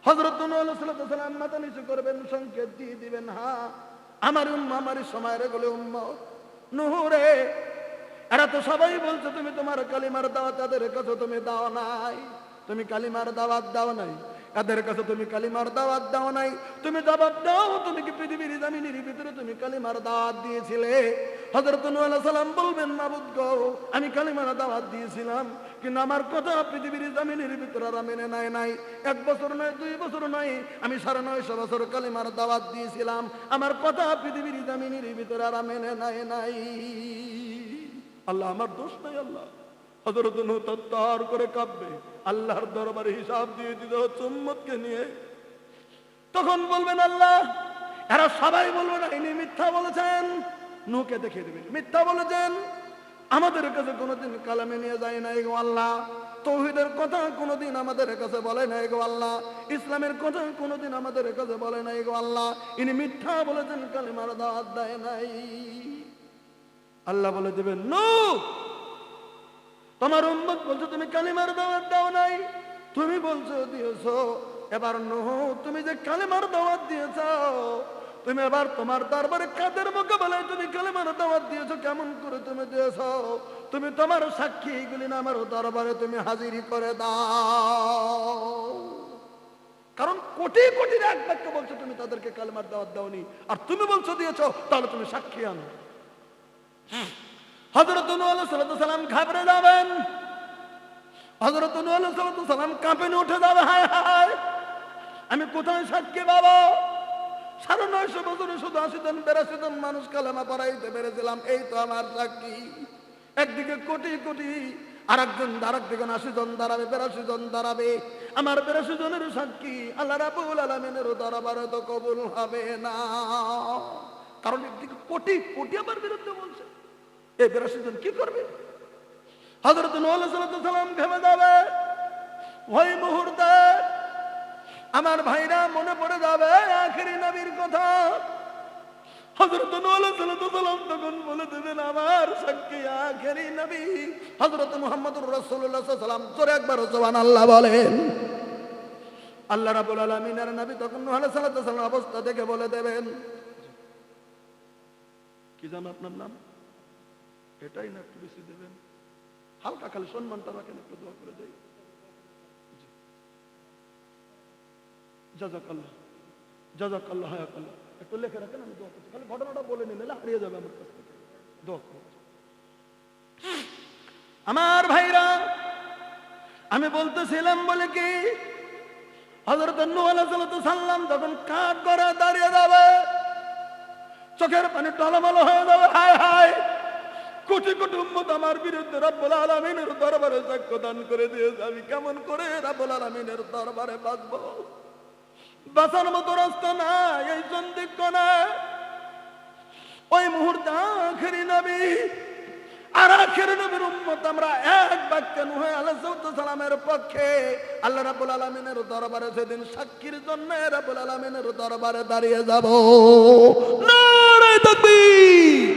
হযরত নূহ আলাইহিস সালাম মাথা নিচু করবেন, সংকেত দিয়ে দিবেন, হ্যাঁ আমার আমার সময়ের এগুলো উম্মত। নূহ রে, এরা তো সবাই বলছে তুমি তোমার কালিমার দাওয়াত তাদের কাছে তুমি দাও নাই, তুমি কালিমার দাওয়াত দাও নাই, এদের কাছে তুমি কালিমার দাওয়াত দাও নাই, তুমি জবাব দাও, তুমি কি পৃথিবীর জমিনের ভিতরে তুমি কালিমার দাওয়াত দিয়েছিলে? হযরত নূহ আলাইহিস সালাম বলবেন, মাবুদ গো, আমি কালিমার দাওয়াত দিয়েছিলাম, কিন্তু আমার কথা পৃথিবীর জমিনের ভিতরে আর মেনে নেয় নাই। 1 বছর নয়, 2 বছর নয়, আমি 950 বছর কালিমার দাওয়াত দিয়েছিলাম, আমার কথা পৃথিবীর জমিনের ভিতরে আর মেনে নেয় নাই। আল্লাহ, আমার দোষ নাই আল্লাহ। হযরত নূহ তত্তর করে কাঁদবে, আল্লাহর দরবারে হিসাব দিয়ে দিতে হচ্ছে উম্মতকে নিয়ে। তখন বলবেন আল্লাহ, এরা সবাই বলবে না ইনি মিথ্যা বলেছেন। নূহকে দেখিয়ে দেবেন মিথ্যা বলেছেন, আমাদের কাছে কোনোদিন কালামে নিয়ে যায় নাই গো আল্লাহ, তৌহিদের কথা কোনোদিন আমাদের কাছে বলে নাই গো আল্লাহ, ইসলামের কথা কোনোদিন আমাদের কাছে বলে নাই গো আল্লাহ, ইনি মিথ্যা বলেছেন, কালিমার দাওয়াত দেয় নাই। আল্লাহ বলে দেবেন, নূহ, তোমার উম্মত বলছো তুমি কালিমার দাওয়াত দাও নাই, তুমি বলছো দিয়েছো। এবার নূহ, তুমি যে কালিমার দাওয়াত দিয়েছো, তুমি এবার তোমার দরবারে কাদের মোকাবেলায় তুমি কালিমার দাওয়াত দিয়েছো, কেমন করে তুমি দিয়েছো? তুমি তোমার সাক্ষী এগুলি না আমার দরবারে তুমি হাজিরি করে দাও। কারণ কোটি কোটি এক বাক্য বলছো তুমি তাদেরকে কালিমার দাওয়াত দাওনি, আর তুমি বলছো দিয়েছো, তাহলে তুমি সাক্ষী আনো। হযরত নূহ আলাইহিস সালাম ঘাবড়ে যাবেন, হযরত নূহ আলাইহিস সালাম কাঁপে উঠে যাবে, হায় হায় আমি কোথায় সাক্ষী বাবা? 950 বছরে শুধু 80 জন 82 জন মানুষ কালেমা পড়াইতে পেরেছিলাম, এই তো আমার সাক্ষী। একদিকে কোটি কোটি, আর একজন আরেকদিকে 80 জন দাঁড়াবে, 82 জন দাঁড়াবে, আমার 82 জনের সাক্ষী আল্লাহ রাব্বুল আলামিনের দরবারে তো কবুল হবে না। কারণ একদিকে কোটি কোটি আমার বিরুদ্ধে বলছে, এই 82 জন কি করবে? হযরত নূহ আলাইহিস সালাম ঘেমে যাবে। ওই মুহূর্তে আমার ভাইরা মনে পড়ে যাবে আখেরি নবীর কথা। হযরত নূহ আলাইহিস সালাম তখন বলে দেবেন, আমার সাক্ষী আখেরি নবী হযরত মুহাম্মদুর রাসূলুল্লাহ সাল্লাল্লাহু আলাইহি ওয়াসাল্লাম। জোরে একবার সুবহানাল্লাহ বলেন। আল্লাহ রাব্বুল আলামিনের নবী তখন নূহ আলাইহিস সালাম অবস্থা দেখে বলে দেবেন, কি জানো আপনার নাম? এটাই না, একটু বেশি দেবেন, হালকা খালি সম্মানটা রাখেন, একটু দোয়া করে দেয়। জাযাকাল্লাহ, জাযাকাল্লাহ, হায়াকাল্লাহ, একটু লিখে রাখেন, আমি দোয়া করছি। খালি ঘটনাটা বলে নিলে হারিয়ে যাবে আমার কাছ থেকে। দোয়া করুন। আমার ভাইরা, আমি বলতেছিলাম বলে কি, হযরত নূহ আলাইহিস সালাম যখন কাঠ করে দাঁড়িয়ে যাবে, চোখের পানি টলমল হয়ে যাবে, হায় হায় কোটি কোটি উম্মত আমার বিরুদ্ধে রব্বুল আলামিনের দরবারে সাক্ষ্য দান করে দিয়েছে, আমি কেমন করে রব্বুল আলামিনের দরবারে বাঁচবো? বাঁচার মতো রাস্তা নাই, এই সন্দিগ্ধ না। ওই মুহূর্তে আখেরি নবী আর আখেরি নবীর উম্মত আমরা এক বাক্যে নূহ আলাইহিস সালামের পক্ষে আল্লাহ রাব্বুল আলামিনের দরবারে সেদিন সাক্ষীর জন্য রাব্বুল আলামিনের দরবারে দাঁড়িয়ে যাব। নারে তাকবীর!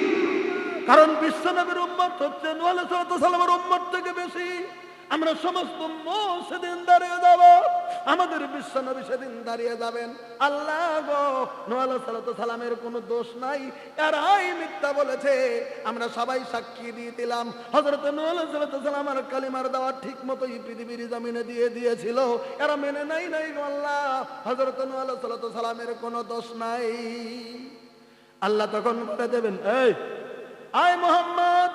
কারণ বিশ্ব নবীর উম্মত হচ্ছে নূহ আলাইহিস সালামের উম্মত থেকে বেশি। আমরা সমস্ত উম্মত সেদিন দাঁড়িয়ে যাব, আমাদের বিশ্ব নবী সেদিন দাঁড়িয়ে যাবেন। আল্লাহ গো, নূহ আলাইহিস সালামের কোনো দোষ নাই, এরাই মিথ্যা বলেছে, আমরা সবাই সাক্ষী দিয়ে দিলাম। হযরত নূহ আলাইহিস সালাম আর কালিমার দাওয়াত ঠিক মতোই পৃথিবীর জমিনে দিয়ে দিয়েছিল, এরা মেনে নাই নাই গো আল্লাহ, হযরত নূহ আলাইহিস সালামের কোনো দোষ নাই। আল্লাহ তখন বলে দেবেন, এই আয় মুহাম্মদ,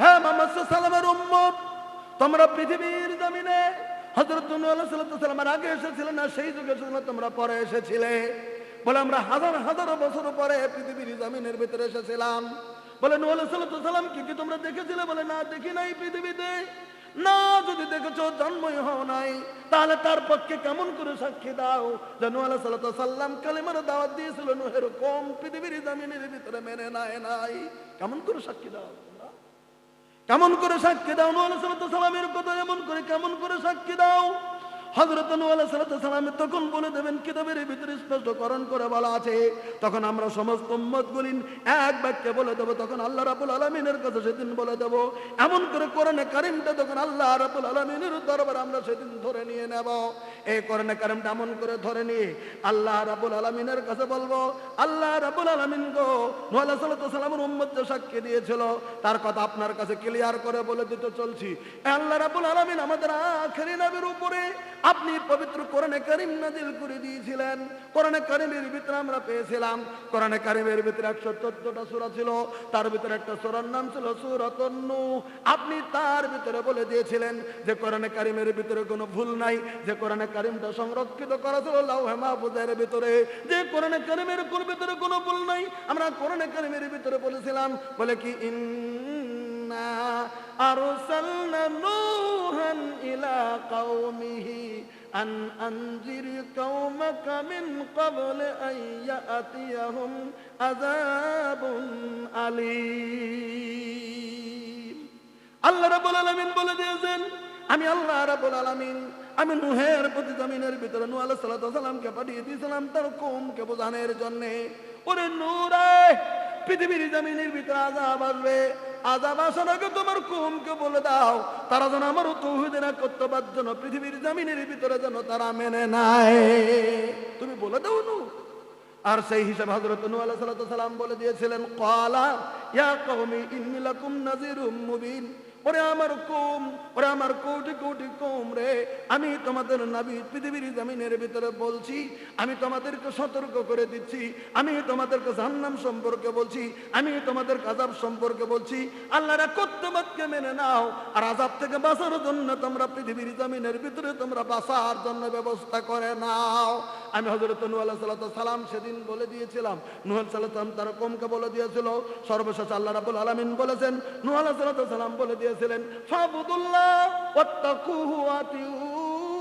হ্যাঁ মুহাম্মদ সাল্লাল্লাহু আলাইহি উম্মত, তোমরা পৃথিবীর জমিনে হযরত নূহ আলাইহিস সালামের আগে এসেছিলে না, সেই যুগে এসেছিলে, তোমরা পরে এসেছিলে? বলে আমরা হাজার হাজার বছর পরে পৃথিবীর জমিনের ভিতরে এসেছিলাম। বলে নূহ আলাইহিস সালাম কি কি তোমরা দেখেছিলে? বলে না, দেখি নাই পৃথিবীতে। না, যদি দেখেছো জন্মই হও নাই, তাহলে তার পক্ষে কেমন করে সাক্ষী দাও যে নূহ আলাইহিস সালাম কালিমার দাওয়াত দিয়েছিল, নূহের কম পৃথিবীর জমিনের ভিতরে মেনে নেয় নাই? কেমন করে সাক্ষী দাও তোমরা? কেমন করে সাক্ষী দাও? নূহ আলাইহিস সালামের কথা এমন করে কেমন করে সাক্ষী দাও? হযরত নূহ আলাইহিস সালাম তখন বলে দেবেন, কিতাবের ভিতরে স্পষ্টকরণ করে বলা আছে, তখন আমরা সমস্ত উম্মতগুলি এক বাক্যে বলে দেব, তখন আল্লাহ রাব্বুল আলামিনের কাছে সেদিন বলে দেব। এমন করে কোরআনে কারীমটা তখন আল্লাহ রাব্বুল আলামিনের দরবারে আমরা সেদিন ধরে নিয়ে নেব। এই কোরআনে কারীমটা এমন করে ধরে নিয়ে আল্লাহ রাব্বুল আলামিনের কাছে বলবো, আল্লাহ রাব্বুল আলামিন গো, নূহ আলাইহিস সালামের উম্মত যে সাক্ষী দিয়েছিল তার কথা আপনার কাছে ক্লিয়ার করে বলে দিতে চলছি। আল্লাহ রাব্বুল আলামিন আমাদের আখেরি নবীর উপরে আপনি পবিত্র কোরআনে কারীম নাযিল করে দিয়েছিলেন। কোরআনে কারীমের ভিতরে আমরা পেয়েছিলাম, কোরআনে কারীমের ভিতরে 114টা সূরা ছিল, তার ভিতরে একটা সূরার নাম ছিল সূরাতুন নূহ। আপনি তার ভিতরে বলে দিয়েছিলেন যে কোরআনে কারীমের ভিতরে কোনো ভুল নাই, যে কোরআনে কারীমটা সংরক্ষিত করা ছিল লাউহে মাহফুজের ভিতরে, যে কোরআনে কারীমের ভিতরে কোনো ভুল নাই। আমরা কোরআনে কারীমের ভিতরে বলেছিলাম, বলে কি ইন্না আরসালনা নূহান ইলা কওমিহি আন আনজির কওমাকা মিন ক্বাবলি আন ইয়াতিয়াহুম আযাবুন আলীম। আল্লাহ রাব্বুল আলামিন বলে দিয়েছেন, আমি আল্লাহ রাব্বুল আলামিন আমি নূহের প্রতি জমিনের ভিতরে নূহ আলাইহিস সালামকে পাঠিয়ে দিয়েছিলাম তার কওমকে বোঝানোর জন্য। ওরে নূহ রে, পৃথিবীর জমিনের ভিতরে আযাব আসবে, আযাব আসার আগে তোমার কওমকে বলে দাও তারা যেন আমার তাওহীদের একত্ববাদ যেন পৃথিবীর জমিনের ভিতরে যেন তারা মেনে নেয়। তুমি বলে দাও নূহ। আর সেই হিসাবে হযরত নূহ আলাইহিস সালাম বলে দিয়েছিলেন, ক্বালা ইয়া কওমি ইন্নী লাকুম নাযীরুম মুবিন। ওরে আমার কওম, ওরে আমার কোটি কোটি কওম রে, আমি তোমাদের নবী পৃথিবীর জমিনের ভিতরে বলছি, আমি তোমাদেরকে সতর্ক করে দিচ্ছি, আমি তোমাদেরকে জাহান্নাম সম্পর্কে বলছি, আমি তোমাদের আযাব সম্পর্কে বলছি। আল্লাহর একত্ববাদকে মেনে নাও, আর আযাব থেকে বাঁচার জন্য তোমরা পৃথিবীর জমিনের ভিতরে তোমরা বাঁচার জন্য ব্যবস্থা করে নাও। আমি হযরত নূহ আলাইহিস সালাম সেদিন বলে দিয়েছিলাম, নূহ আলাইহিস সালাম তার কওমকে বলে দিয়েছিল। সর্বশেষ আল্লাহ রাব্বুল আলামিন বলেছেন, নূহ আলাইহিস সালাম বলে দিয়েছিলেন, ফাবুদুল্লাহ ওয়াত্তাকুহু ওয়াতিউন।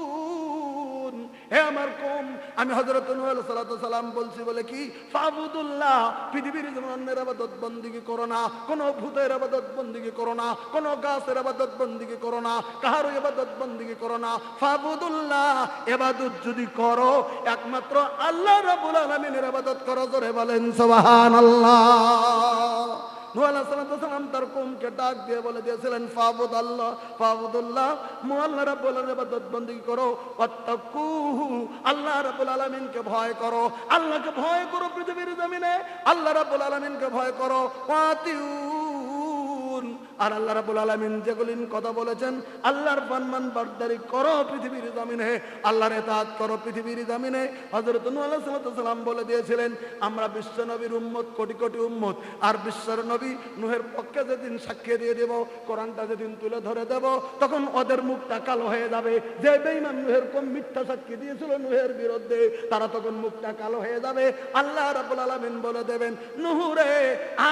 হে আমার কওম, আমি হযরত নূহ আলাইহিস সালাম বলছি বলে কি, ফাবুদুল্লাহ, পৃথিবীর জমিনের ইবাদত বندگی করো না, কোন ভূতের ইবাদত বندگی করো না, কোন গাছের ইবাদত বندگی করো না, কারো ইবাদত বندگی করো না। ফাবুদুল্লাহ, ইবাদত যদি করো একমাত্র আল্লাহ রাব্বুল আলামিনের ইবাদত করো। জোরে বলেন সুবহানাল্লাহ। নূহ আলাইহিস সালাম তার কওমকে ডাক দিয়ে বলে দিয়েছিলেন, ফাবুদুল্লাহ, ফাবুদুল্লাহ, আল্লাহ রাব্বুল আলামিনের ইবাদত বندگی করো, ওয়াত্তাকুহু, আল্লাহ রাব্বুল আলামিনকে ভয় করো, আল্লাহকে ভয় করো পৃথিবীর জমিনে, আল্লাহ রাব্বুল আলামিনকে ভয় করো, ওয়াতিউন, আর আল্লাহ রাব্বুল আলামিন যেগুলি কথা বলেছেন আল্লাহর ফরমান বরদারি করো পৃথিবীর জমিনে, আল্লাহর ইতাআত করো পৃথিবীর জমিনে। হযরত নূহ আলাইহিস সালাম বলে দিয়েছিলেন, আমরা বিশ্ব নবীর উম্মত, কোটি কোটি উম্মত, আর বিশ্বের নবী নূহের পক্ষে যেদিন সাক্ষী দিয়ে দেব, কোরআনটা যেদিন তুলে ধরে দেব, তখন ওদের মুখটা কালো হয়ে যাবে। যে বেঈমান নূহের কম মিথ্যা সাক্ষী দিয়েছিল নূহের বিরুদ্ধে, তারা তখন মুখটা কালো হয়ে যাবে। আল্লাহ রাব্বুল আলামিন বলে দেবেন, নূহ রে,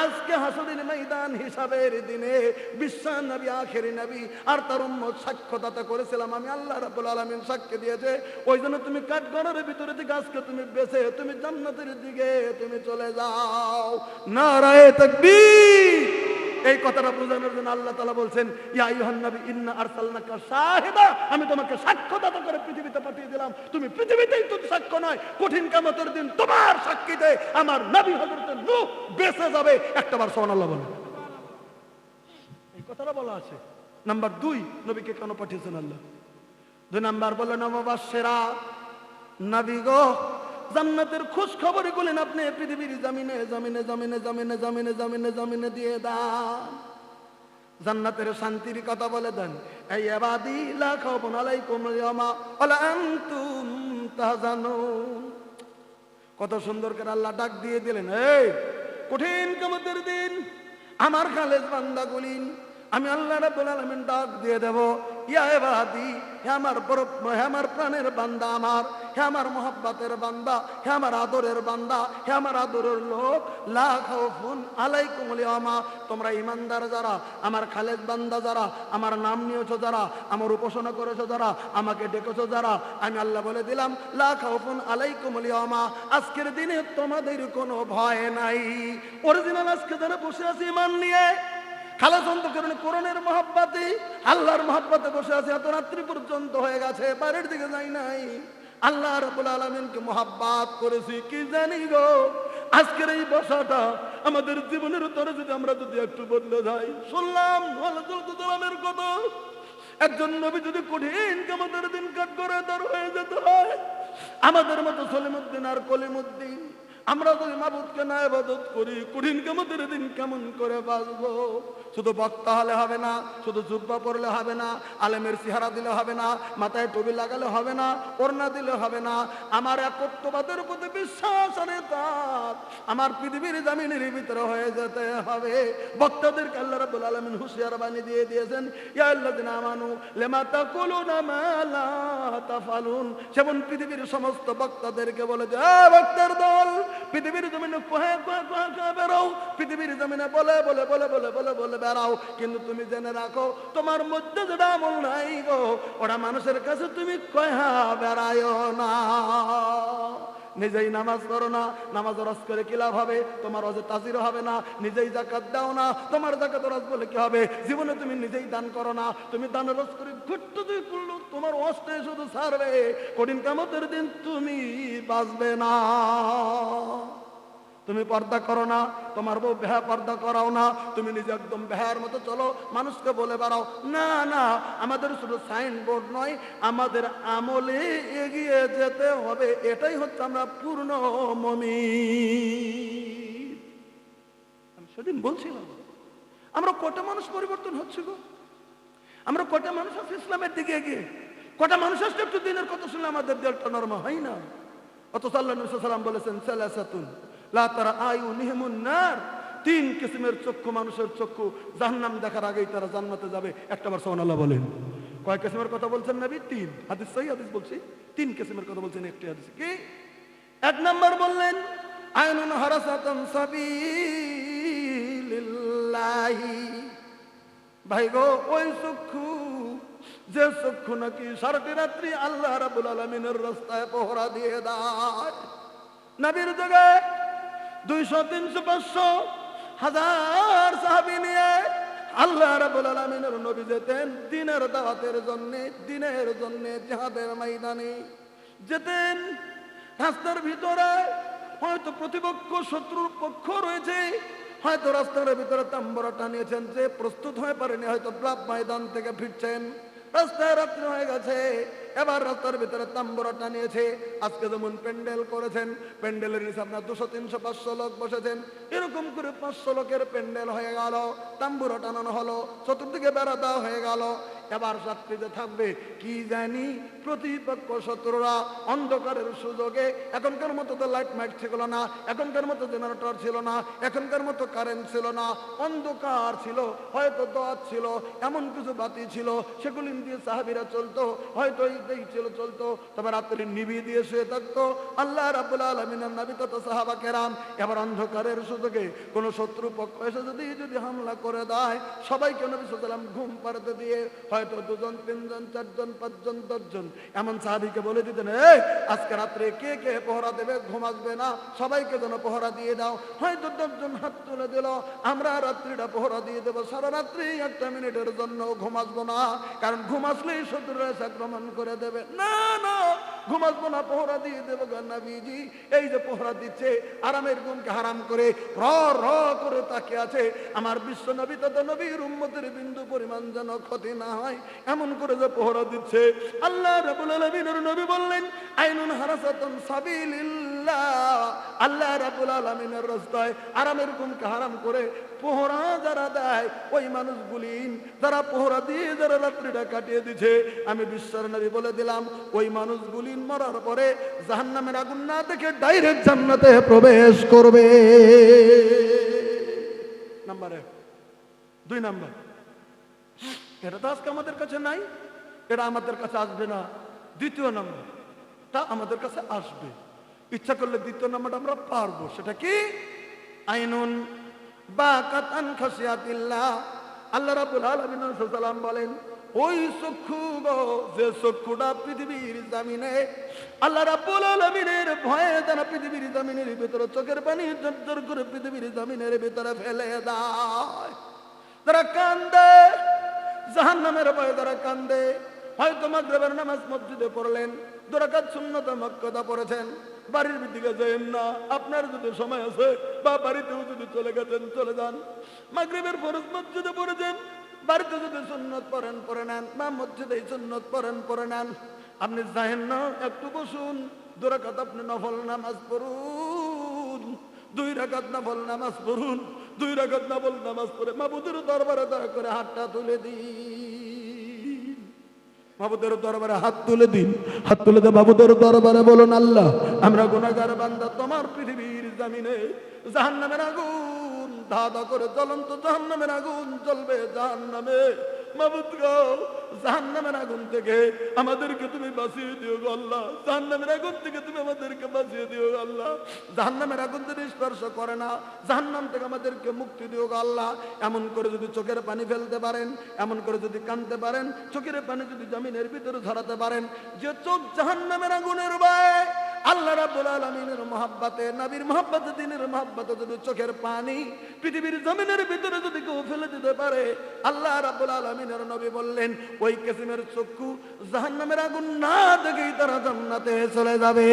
আজকে হাসরের ময়দান হিসাবের দিনে বিশ্ব নবী, আখেরি নবী আর তার উম্মত সাক্ষ্যদাতা করেছিলাম আমি আল্লাহ রাব্বুল আলামিন সাক্ষী দিয়েছে। ওই জন্য তুমি কাঠগড়ের ভিতরে থেকে আজকে তুমি বেঁচে তুমি জান্নাতের দিকে তুমি চলে যাও। নারায়ে তাকবীর। এই কথাটা বোঝানোর জন্য আল্লাহ তাআলা বলছেন, ইয়া আইয়ুহান নবী ইন্না আরসালনাকা শাহিদা, আমি তোমাকে সাক্ষ্যদাতা করে পৃথিবীতে পাঠিয়ে দিলাম। তুমি পৃথিবীতেই তো সাক্ষ্য নয়, কঠিন কিয়ামতের দিন তোমার সাক্ষীতে আমার নবী হযরত নূহ বেঁচে যাবে। একটাবার সুবহানাল্লাহ বলো। কথাটা বলা আছে। নাম্বার 2, নবীকে কেন পাঠিয়েছেন আল্লাহ? 2 নাম্বার বললেন, মুবাশশিরা, নবী গো, জান্নাতের খোঁজ খবর গুলেন আপনি পৃথিবীর জমিনে জমিনে জমিনে জমিনে জমিনে জমিনে জমিনে দিয়ে দান। জান্নাতের শান্তির কথা বলে দেন, এই ইবাদি লা খাউফুন আলাইকুম ইয়াওমা ওয়ালা আনতুম তাহজানুন। কত সুন্দর করে আল্লাহ ডাক দিয়ে দিলেন, এই কঠিন কিয়ামতের দিন আমার খালেদ বান্দাগুলি আমি আল্লাহ রাব্বুল আলামিন ডাক দিয়ে দেব, ইয়া ইবাদি, হে আমার প্রাণের বান্দা, আমার হে আমার মোহাব্বতের বান্দা, হে আমার আদরের বান্দা, হে আমার আদরের লোক, লা খাউফুন আলাইকুমুল ইয়াওমা, তোমরা ঈমানদার যারা, আমার খালেদ বান্দা যারা, আমার নাম নিয়েছো যারা, আমার উপাসনা করেছো যারা, আমাকে ডেকেছো যারা, আমি আল্লাহ বলে দিলাম, লা খাউফুন আলাইকুমুল ইয়াওমা, আজকের দিনে তোমাদের কোনো ভয় নাই। অরিজিনাল আজকে যারা বসে আছে ঈমান নিয়ে, খালাস অন্তঃকরণে কোরআনের মহব্বতে আল্লাহর মহব্বতে বসে আছে, এত রাত্রি পর্যন্ত হয়ে গেছে, বাড়ির দিকে যাই নাই। আল্লাহ রাব্বুল আলামিনকে মহব্বত করেছি, কি জানি গো আজকের এই বসাটা আমাদের জীবনের উত্তরে যদি একটু বদলে যাই। শুনলাম সালামের কথা, একজন নবী যদি কঠিন কামাতের দিন কাট করে তার হয়ে যেতে হয়, আমাদের মতো সলিমুদ্দিন আর কলিমুদ্দিন আমরা যদি মাবুদকে না ইবাদত করি, কঠিন কামাতের দিন কেমন করে বাঁচবো? শুধু বক্তা হলে হবে না, শুধু জুব্বা পরলে হবে না, আলেমের চেহারা দিলে হবে না, মাথায় টুপি লাগালে হবে না, ওড়না দিলে হবে না। আমার একত্ববাদের প্রতি বিশ্বাস আর তার আমার পৃথিবীর জামিনের ভিতরে হয়ে যেতে হবে। বক্তাদেরকে আল্লাহ রাব্বুল আলামিন হুঁশিয়ার বাণী দিয়ে দিয়েছেন, ইয়া আল্লাযিনা আমানু লিমা তাকুলুনা মা লা তাফালুন। সেমন পৃথিবীর সমস্ত বক্তাদেরকে বলে যে, বক্তার দল পৃথিবীর জমিনে বেরাও, পৃথিবীর জমিনে বলে বলে বলে বলে বলে বলে বেড়াও, কিন্তু তুমি জেনে রাখো তোমার মধ্যে যেটা আমল নাই গো, ওরা মানুষের কাছে তুমি কয়া বেড়ায় না। নিজেই নামাজ পড়ো না, নামাজ রস করে কি লাভ হবে? তোমার অজে তাজির হবে না। নিজেই যাকাত দাও না, তোমার যাকাত রস বলে কি হবে? জীবনে তুমি নিজেই দান করো না, তুমি দান রস করে ঘুরত দিয়ে করলো, তোমার অষ্টে শুধু ছাড়বে, কঠিন কিয়ামতের দিন তুমি বাঁচবে না। তুমি পর্দা করো না, তোমার বউ বেহা পর্দা করাও না, তুমি নিজে একদম বেহার মতো চলো, মানুষকে বলে বেড়াও না। না, আমাদের শুধু সাইনবোর্ড নয়, আমাদের আমলে এগিয়ে যেতে হবে। এটাই হচ্ছে আমরা পূর্ণ মুমিন। আমি সেদিন বলছিলাম, আমরা কটা মানুষ পরিবর্তন হচ্ছে গো, আমরা কটা মানুষ আছে ইসলামের দিকে এগিয়ে, কটা মানুষ আসলে একটু দিনের কথা শুনলে আমাদের দিলটা নরম হয় না। অথচ আল্লাহ নবী সাল্লাল্লাহু আলাইহি ওয়াসাল্লাম বলেছেন, সালাসাতুন লা তারা আয়ুনিহিমুন নার, তিন কিসিমের চক্ষু, মানুষের চক্ষু জাহান্নাম দেখার আগেই তারা জান্নাতে যাবে। একটাবার সুবহানাল্লাহ বলেন। কয় কিসিমের কথা বলছেন নবী? তিন। হাদিস সহিহ হাদিস বলছি, তিন কিসিমের কথা বলছেন একটি হাদিসে। কি? এক নাম্বার বললেন আইনুন হারাসাতান সাবিলিল্লাহি। ভাই গো, ওই চক্ষু, যে চক্ষু নাকি সারাটি রাত্রি আল্লাহ রাব্বুল আলামিনের রাস্তায় পহরা দিয়ে দেয়। নবীর যুগে 200, 300, 500, 1000 সাহাবী নিয়ে আল্লাহ রাব্বুল আলামিনের নবী যেতেন দ্বীনের দাওয়াতের জন্য, দ্বীনের জন্য জিহাদের ময়দানে যেতেন। রাস্তার ভিতরে হয়তো প্রতিপক্ষ শত্রুর পক্ষ রয়েছে, হয়তো রাস্তার ভিতরে তাম্বুরা টানিয়েছেন, যে প্রস্তুত হয়ে পারেনি হয়তো ব্লাব ময়দান থেকে ফিরছেন, রাস্তায় রাত্রি হয়ে গেছে, এবার রাস্তার ভিতরে তাম্বুরা টানিয়েছে। আজকে যেমন প্যান্ডেল করেছেন, প্যান্ডেলের নিচে আপনার 200, 300, 500 লোক বসেছেন, এরকম করে 500 লোকের প্যান্ডেল হয়ে গেল, তাম্বুরা টানানো হলো, চতুর্দিকে বেড়া দেওয়া হয়ে গেল। এবার রাত্রিতে থাকবে কি জানি প্রতিপক্ষ শত্রুরা অন্ধকারের সুযোগে, এখনকার মতো তো লাইট মাইট ছিল না, এখনকার মতো জেনারেটর ছিল না, এখনকার মতো কারেন্ট ছিল না, অন্ধকার ছিল, হয়তো দোয়াত ছিল, এমন কিছু বাতি ছিল, সেগুলি দিয়ে সাহাবীরা চলতো, হয়তো এই ছিল চলতো, তবে রাত্রি নিভি দিয়ে শুয়ে থাকতো আল্লাহ রাব্বুল আলামিনের নবী তথা সাহাবা কেরাম। এবার অন্ধকারের সুযোগে কোন শত্রু পক্ষ এসে যদি হামলা করে দেয়, সবাইকে নবী সাল্লাল্লাহু আলাইহি ওয়াসাল্লাম ঘুম পাড়াতে দিয়ে হয়তো 2 জন 3 জন 4 জন 5 জন 10 জন এমন সাহাবীকে বলে দিতেন, এই আজকে রাত্রে কে কে পহরা দেবে, ঘুম আসবে না, সবাইকে যেন পহরা দিয়ে দাও। হয়তো 10 জন হাত তুলে দিল, আমরা রাত্রিটা পহরা দিয়ে দেবো, সারা রাত্রি 1 মিনিটের জন্য ঘুম আসবো না, কারণ ঘুম আসলেই শত্রুরা এসে আক্রমণ করে দেবে। না না, ঘুম আসবো না, পহরা দিয়ে দেবো। নবীজি এই যে পহরা দিচ্ছে, আরামের ঘুমকে হারাম করে র র করে তাকিয়ে আছে, আমার বিশ্ব নবী তথা নবীর উম্মতের বিন্দু পরিমাণ যেন ক্ষতি না হয়, এমন করে যে পহরা দিচ্ছে। আল্লাহ রাব্বুল আলামিনের নবী বললেন, আইনুন হারাসাতুন সাবিলিল্লাহ, আল্লাহ রাব্বুল আলামিনের রাস্তায় আরামের ঘুমকে হারাম করে পহরা যারা দেয়, ওই মানুষগুলি যারা পহরা দিয়ে যারা রাত্রিটা কাটিয়ে দিচ্ছে, আমি বিশ্বের নবী বলে দিলাম, ওই মানুষগুলি মরার পরে জাহান্নামের আগুন না দেখে ডাইরেক্ট জান্নাতে প্রবেশ করবে। নাম্বার 1। 2 নাম্বার, এটা তো আজকে আমাদের কাছে নাই, এটা আমাদের কাছে আসবে না। 2য় নাম্বার, তা আমাদের কাছে আসবে, ইচ্ছা করলে 2য় নাম্বারটা আমরা পারবো। সেটা কি? আইনুন বাকাতান খাশিয়াতিল্লাহ। আল্লাহ রাব্বুল আলামিন সাল্লাল্লাহু বলেন, ওই চক্ষু গো, যে চক্ষুটা পৃথিবীর জমিনে আল্লাহ রাব্বুল আলামিনের ভয়ে যারা পৃথিবীর জমিনের ভিতরে চোখের পানি জর্জর করে পৃথিবীর জমিনের ভিতরে ফেলে দেয়, তারা কান্দে, জাহান্নামের ভয়ে তারা কান্দে। হয়তো মাগরিবের নামাজ মসজিদে পড়লেন, 2 রাকাত সুন্নত মুআক্কাদা পড়েছেন, বাড়ির দিকে যাবেন না, আপনার যদি সময় আছে বা বাড়িতেও যদি চলে গেছেন চলে যান। মাগরিবের ফরজ মসজিদে পড়েছেন, বাড়িতে যদি সুন্নত পড়েন পড়ে নেন, বা মসজিদে সুন্নত পড়েন পড়ে নেন। আপনি যাহেন না, একটু বসুন, 2 রাকাত আপনি নফল নামাজ পড়ুন, 2 রাকাত নফল নামাজ পড়ুন, 2 রাকাত নফল নামাজ পড়ে মাবুদের দরবারে দয়া করে হাতটা তুলে দিন। মাবুদের দরবারে হাত তুলে দিন, হাত তুলে দিয়ে মাবুদের দরবারে বলুন, আল্লাহ আমরা গুনাহগার বান্দা, তোমার পৃথিবীর জমিনে জাহান্নামের আগুন ধা ধা করে জ্বলন্ত জাহান্নামের আগুন জ্বলবে জাহান্নামে। মাবুদ গো, জাহান্নামের আগুন থেকে আমাদেরকে তুমি বাঁচিয়ে দিও গো আল্লাহ, জাহান্নামের আগুন থেকে তুমি আমাদেরকে বাঁচিয়ে দিও গো আল্লাহ। জাহান্নামের আগুন যদি স্পর্শ করে না, জাহান্নাম থেকে আমাদেরকে মুক্তি দিও গো আল্লাহ। এমন করে যদি চোখের পানি ফেলতে পারেন, এমন করে যদি কাঁদতে পারেন, চোখের পানি যদি জমিনের ভিতরে ঝরাতে পারেন, যে চোখ জাহান্নামের আগুনের ভয়ে আল্লাহ রাব্বুল আলামিনের মহব্বতে, নবীর মহব্বতে, দ্বীনের মহব্বতে যদি চোখের পানি পৃথিবীর জমিনের ভিতরে যদি কেউ ফেলে দিতে পারে, আল্লাহ রাব্বুল আলামিনের নবী বললেন ওই কিসিমের চক্ষু জাহান্নামের আগুন না দেখেই তারা জান্নাতে চলে যাবে।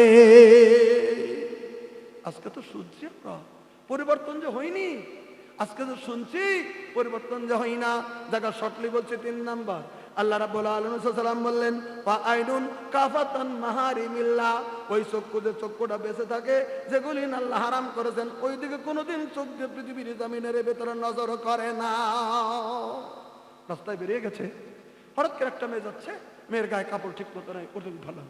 আজকে তো শুনছি আমরা, পরিবর্তন যে হয়নি। আজকে তো শুনছি পরিবর্তন যে হয় না। জায়গা শর্টলি বলছে 3 নাম্বার, আল্লাহ রাব্বুল আলামিন সাল্লাল্লাহু বললেন ওয়া আইনুন কাফাতান মাহারিমিল্লাহ, ওই চক্ষু যে চক্ষুটা বেঁচে থাকে যেগুলি আল্লাহ হারাম করেছেন, ওই দিকে কোনোদিন চোখ দিয়ে পৃথিবীর জমিনের ভেতরে নজর করে না। রাস্তায় বেরিয়ে গেছে, হঠাৎ করে একটা মেয়ে যাচ্ছে, মেয়ের গায়ে কাপড় ঠিক মতো নাই, ওটা ভালো।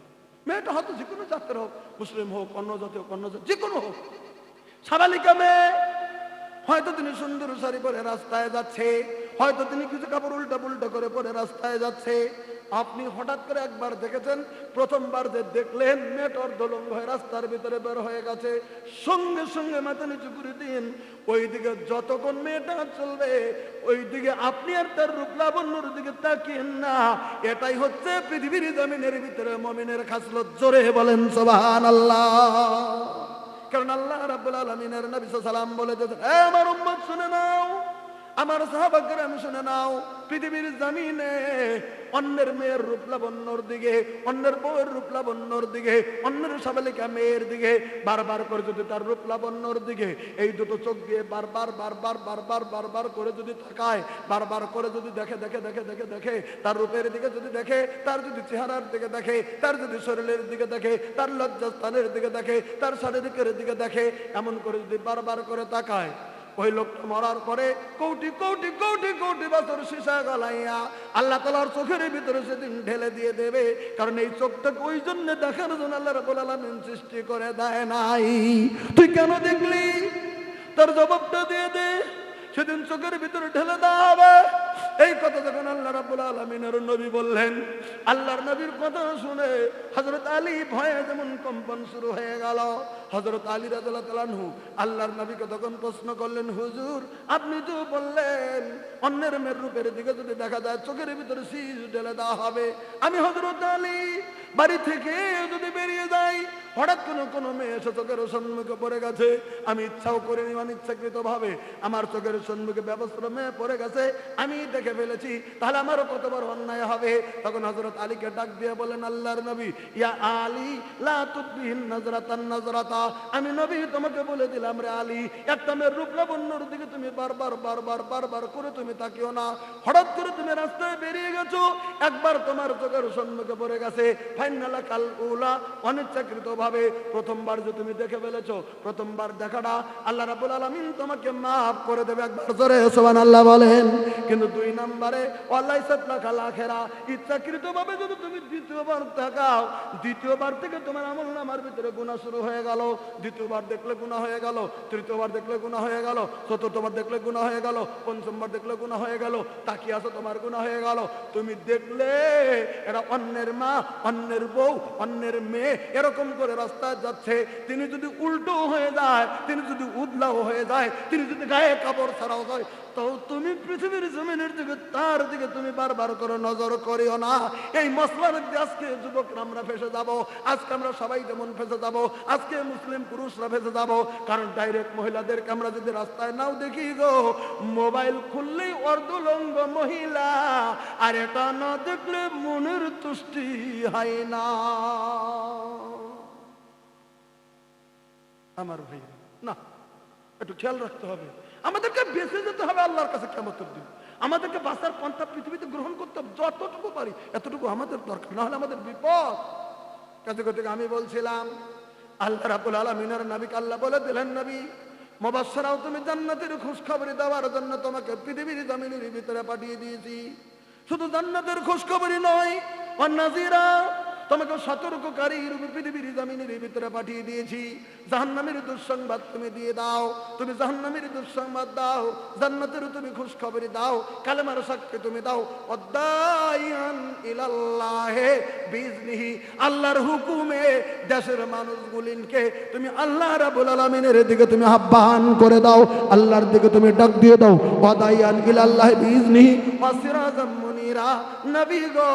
মেয়েটা হয়তো যে কোনো জাতের হোক, মুসলিম হোক, অন্য জাতি হোক, অন্য জাতি, যে কোনো হোক, সাবালিকা মেয়ে, হয়তো তিনি সুন্দর শাড়ি পরে রাস্তায় যাচ্ছে, হয়তো তিনি কিছু কাপড় উল্টা পুল্টা করে পরে রাস্তায় যাচ্ছে। আপনি হঠাৎ করে একবার দেখেছেন, প্রথমবার যে দেখলেন মেয়েটার দোলঙ্গ হয়ে রাস্তার ভিতরে বের হয়ে গেছে, সঙ্গে সঙ্গে মাথা নিচু করে দিন। ওই দিকে যতক্ষণ মেয়েটা চলবে, ওই দিকে আপনি আর তার রূপ লাবণ্যর দিকে তাকিয়েন না। এটাই হচ্ছে পৃথিবীর জমিনের ভিতরে মুমিনের খাসলত। জোরে বলেন সুবহানাল্লাহ। কারণ আল্লাহ রাব্বুল আলামিনের নবী সাল্লাল্লাহু আলাইহি ওয়াসাল্লাম বলে দিয়েছেন, এ আমার উম্মত শুনে নাও, আমার সাহাবাগণ শুনে নাও, পৃথিবীর জমিনে অন্যের মেয়ের রূপ লাবণ্যর দিকে, অন্যের বউয়ের রূপ লাবণ্যর দিকে, অন্যের সাবালিকা মেয়ের দিকে বারবার করে যদি তার রূপ লাবণ্যর দিকে এই দুটো চোখ দিয়ে বারবার বারবার বারবার বারবার করে যদি তাকায়, বারবার করে যদি দেখে দেখে দেখে দেখে দেখে, তার রূপের দিকে যদি দেখে, তার যদি চেহারার দিকে দেখে, তার যদি শরীরের দিকে দেখে, তার লজ্জাস্থানের দিকে দেখে, তার শারীরিকের দিকে দেখে, এমন করে যদি বারবার করে তাকায়, ওই লোকটা মরার পরে কোটি কোটি কোটি কোটি বছর সীসা গলাইয়া আল্লাহ তাআলার চোখের ভিতরে সেদিন ঢেলে দিয়ে দেবে। কারণ এই চোখটাকে ওই জন্য দেখার জন্য আল্লাহ রাব্বুল আলামিন সৃষ্টি করে দেয় নাই। তুই কেন দেখলি, তার জবাবটা দিয়ে দে। সেদিন চোখের ভিতরে ঢেলে দেওয়া হবে। এই কথা যখন আল্লাহ রাব্বুল আলামিনের নবী বললেন, আল্লাহর নবীর কথা শুনে হযরত আলী ভয়ে যেমন কম্পন শুরু হয়ে গেল। হযরত আলী রাদিয়াল্লাহু তাআলা আনহু আল্লাহর নবীকে তখন প্রশ্ন করলেন, হুজুর আপনি তো বললেন অন্যের মেয়ের রূপের দিকে যদি দেখা যায় চোখের ভিতরে শীষ ঢেলে দেওয়া হবে। আমি হযরত আলী বাড়ি থেকে যদি বেরিয়ে যাই, হঠাৎ কোনো মেয়ে এসে চোখের সম্মুখে পড়ে গেছে, আমি ইচ্ছাও করিনি, অনিচ্ছাকৃত ভাবে আমার চোখের সম্মুখে ব্যবস্থা মেয়ে পড়ে গেছে, আমি দেখে ফেলেছি, তাহলে আমারও কত বড় অন্যায় হবে। তখন হযরত আলীকে ডাক দিয়ে বলেন, আল্লাহর নবী, ইয়া আলী লা তুতবিহিন নাজরাতান নাজরাতা, আমি নবী তোমাকে বলে দিলাম রে আলী, একটা মেয়ের রূপ লাবণ্যর দিকে তুমি বারবার বারবার বারবার করে তুমি তাকিও না। হঠাৎ করে তুমি রাস্তায় বেরিয়ে গেছো, একবার তোমার চোখের সম্মুখে পড়ে গেছে, ফাইনালাকাল উলা, অনিচ্ছাকৃত ভাবে প্রথমবার যে তুমি দেখে ফেলেছো, প্রথমবার দেখাটা আল্লাহ রাব্বুল আলামিন তোমাকে মাফ করে দেবে। একবার জোরে সুবহানাল্লাহ বলেন। কিন্তু 2 নম্বরে ওয়ালাইসাত লাকাল আখিরা, ইচ্ছাকৃত ভাবে যদি তুমি দ্বিতীয়বার তাকাও, দ্বিতীয়বার থেকে তোমার আমলনামার ভিতরে গুনাহ শুরু হয়ে গেল। দ্বিতীয়বার দেখলে গুনাহ হয়ে গেল, তৃতীয়বার দেখলে গুনাহ হয়ে গেল, চতুর্থবার দেখলে গুনাহ হয়ে গেল, পঞ্চমবার দেখলে গুনাহ হয়ে গেল, তাকিয়ে আছো তোমার গুনাহ হয়ে গেল। তুমি দেখলে এরা অন্যের মা, অন্যের বউ, অন্যের মেয়ে এরকম করে রাস্তায় যাচ্ছে, তিনি যদি উল্টো হয়ে যায়, তিনি যদি উদলাও হয়ে যায়, তিনি যদি গায়ে কাপড় ছাড়াও যায়, তো তুমি পৃথিবীর জমিনের দিকে তার দিকে তুমি বারবার করে নজর করিও না। এই মশলার মধ্যে আজকে যুবকরা আমরা ফেসে যাব, আজকে আমরা সবাই যেমন ফেসে যাব, আজকে মুসলিম পুরুষরা ফেসে যাব। কারণ ডাইরেক্ট মহিলাদেরকে আমরা যদি রাস্তায় নাও দেখি গো, মোবাইল খুললেই অর্ধলঙ্গ মহিলা, আর এটা না দেখলে মনের তুষ্টি হয় না। আমার ভাই না, একটু খেয়াল রাখতে হবে, আমাদেরকে বেঁচে যেতে হবে আল্লাহর কাছে কিয়ামতের দিন। আমাদেরকে বাঁচার পন্থা পৃথিবীতে গ্রহণ করতে হবে, যতটুকু পারি এতটুকু আমাদের দরকার, না হলে আমাদের বিপদ। কাছে থেকে আমি বলছিলাম, আল্লাহ রাব্বুল আলামিনের নবীকে আল্লাহ বলে দিলেন, নবী মুবাশশিরাও, তুমি জান্নাতের খুশখবরি দেওয়ার জন্য তোমাকে পৃথিবীর জমিনের ভিতরে পাঠিয়ে দিয়েছি। শুধু জান্নাতের খুশখবরি নয়, ওয়ান নাযিরা, তোমাকে সতর্ককারী রূপে পৃথিবীর জমিনের ভিতরে পাঠিয়ে দিয়েছি। জাহান্নামের দুঃসংবাদ তুমি দিয়ে দাও, তুমি জাহান্নামের দুঃসংবাদ দাও, জান্নাতের তুমি খুশখবরি দাও, কালেমার সাক্ষী তুমি দাও। ওয়াদাইয়ান ইলাল্লাহি বিইজনিহি, আল্লাহর হুকুমে দেশের মানুষগুলিনকে তুমি আল্লাহ রাব্বুল আলামিনের দিকে তুমি আহ্বান করে দাও, আল্লাহর দিকে তুমি ডাক দিয়ে দাও। ওয়াদাইয়ান ইলাল্লাহি বিইজনিহি ওয়াসিরাজাম মুনিরা, নবী গো,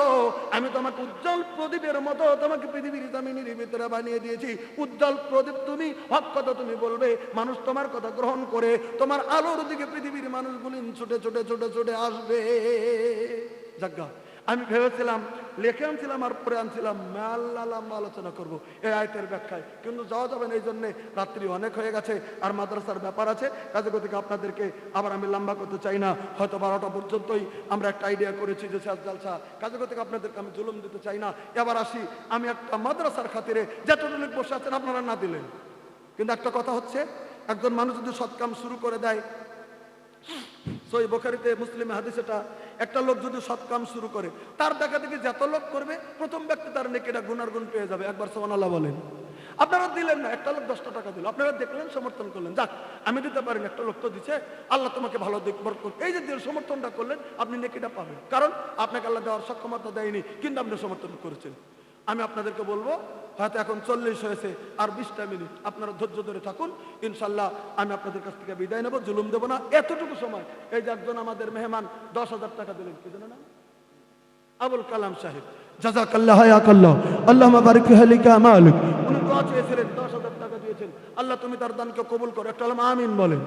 আমি তোমাকে উজ্জ্বল প্রদীপের মতো তোমাকে পৃথিবীর জমিনের ভিতরে বানিয়ে দিয়েছি। উজ্জ্বল প্রদীপ তুমি, হক কথা তুমি বলবে, মানুষ তোমার কথা গ্রহণ করে তোমার আলোর দিকে পৃথিবীর মানুষগুলি ছুটে ছুটে ছুটে ছুটে আসবে। জাগা, আমি ভেবেছিলাম লেখে আনছিলাম আর পরে আনছিলাম মেলালাম আলোচনা করব এই আয়তের ব্যাখ্যায়, কিন্তু যাওয়া যাবে না, এই জন্যে রাত্রি অনেক হয়ে গেছে, আর মাদ্রাসার ব্যাপার আছে। কাজে গতিকে আপনাদেরকে আবার আমি লম্বা করতে চাই না, হয়তো 12টা পর্যন্তই আমরা একটা আইডিয়া করেছি যে শেষ জালসা। কাজে গতিকে আপনাদেরকে আমি জুলুম দিতে চাই না। এবার আসি, আমি একটা মাদ্রাসার খাতিরে যতটুকু লোক বসে আছেন আপনারা না দিলেন, কিন্তু একটা কথা হচ্ছে, একজন মানুষ যদি সৎ কাম শুরু করে দেয়, সহিহ বুখারীতে মুসলিমে হাদিস, এটা একটা লোক যদি সৎ কাম শুরু করে, তার দেখা দেখি যত লোক করবে প্রথম ব্যক্তি তার নেকিটা গুনার গুণ পেয়ে যাবে। একবার সুবহানাল্লাহ বলেন। আপনারা দিলেন না, একটা লোক 10টা টাকা দিল, আপনারা দেখলেন, সমর্থন করলেন, যাক আমি দিতে পারিনি, একটা লোক তো দিচ্ছে, আল্লাহ তোমাকে ভালো দিক বরকত, এই যে সমর্থনটা করলেন, আপনি নেকিটা পাবেন, কারণ আপনাকে আল্লাহ দেওয়ার সক্ষমতা দেয়নি, কিন্তু আপনি সমর্থন করেছেন। আমি আপনাদেরকে বলবো, হয়তো এখন 40 হয়েছে, আর 20টা মিনিট আপনারা ধৈর্য ধরে থাকুন, ইনশাল্লাহ আমি আপনাদের কাছ থেকে বিদায় নেব, জুলুম দেবো না। এতটুকু সময় এই যে একজন আমাদের মেহমান 10,000 টাকা দিলেন, কি জানেন না, আবুল কালাম সাহেব, জাযাকাল্লাহ হায়াকাল্লাহ, আল্লাহুম্মা বারিক ফি হালিকা মালিক, উনি দোয়া চেয়েছিলেন, 10,000 টাকা দিয়েছেন, আল্লাহ তুমি তার দানকে কবুল করো, একটা আল্লাহ আমিন বলেন।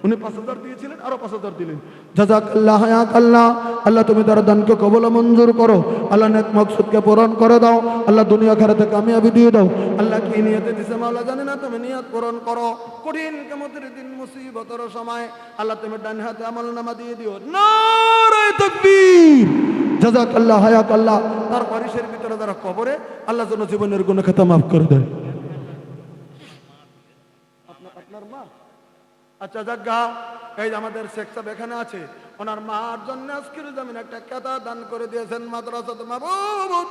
উনি 5,000 দিয়েছিলেন, আরো 5,000 দিলেন, জাযাকাল্লাহ হায়াকাল্লাহ, আল্লাহ তুমি তার দানকে কবুল মঞ্জুর করো, আল্লাহ নেক মাকসুদকে পূরণ করে দাও, আল্লাহ দুনিয়া আখিরাতে কামিয়াবি দিয়ে দাও। আল্লাহ কি নিয়তে দিছে মাওলা জানে না, তুমি নিয়ত পূরণ করো। কঠিন কিয়ামতের দিন মুসিবতের সময় আল্লাহ তুমি ডান হাতে আমলনামা দিয়ে দিও। নারে তাকবীর, জাযাকাল্লাহ হায়াকাল্লাহ। তার বারিশের ভিতরে যারা কবরে, আল্লাহ যেন জীবনের গুনাহ খাতা মাফ করে দেয়। আপনার মা, আচ্ছা জাগা, এই যে আমাদের শেখ সাহেব এখানে আছে, ওনার মার জন্য আজকের জমিন একটা খাতা দান করে দিয়েছেন মাদ্রাসাতে। মাবুদ,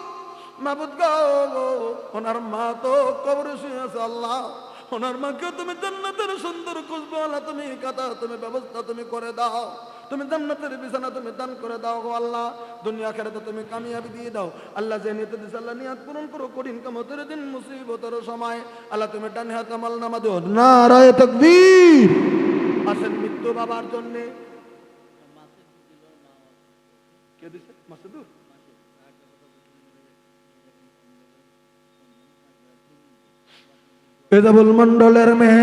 মাবুদ গো, ওনার মা তো কবরে শুয়ে আছে, আল্লাহ ওনার মাকে তুমি জান্নাতের সুন্দর খুশবু আল্লাহ তুমি খাতা তুমি ব্যবস্থা তুমি করে দাও, তুমি জান্নাতের বিছানা তুমি দান করে দাও গো আল্লাহ, দুনিয়া আখিরাতে তুমি কামিয়াবি দিয়ে দাও। আল্লাহ যে নিয়ত দিয়েছে আল্লাহ নিয়ত পূরণ করো। কঠিন কিয়ামতের দিন মুসিবতের সময় আল্লাহ তুমি ডান হাতে আমলনামা দিও। নারায়ে তাকবীর। আসেন মৃত্যু বাবার জন্য, কে দিছে মাসুদুর, এজাবুল মন্ডলের মেয়ে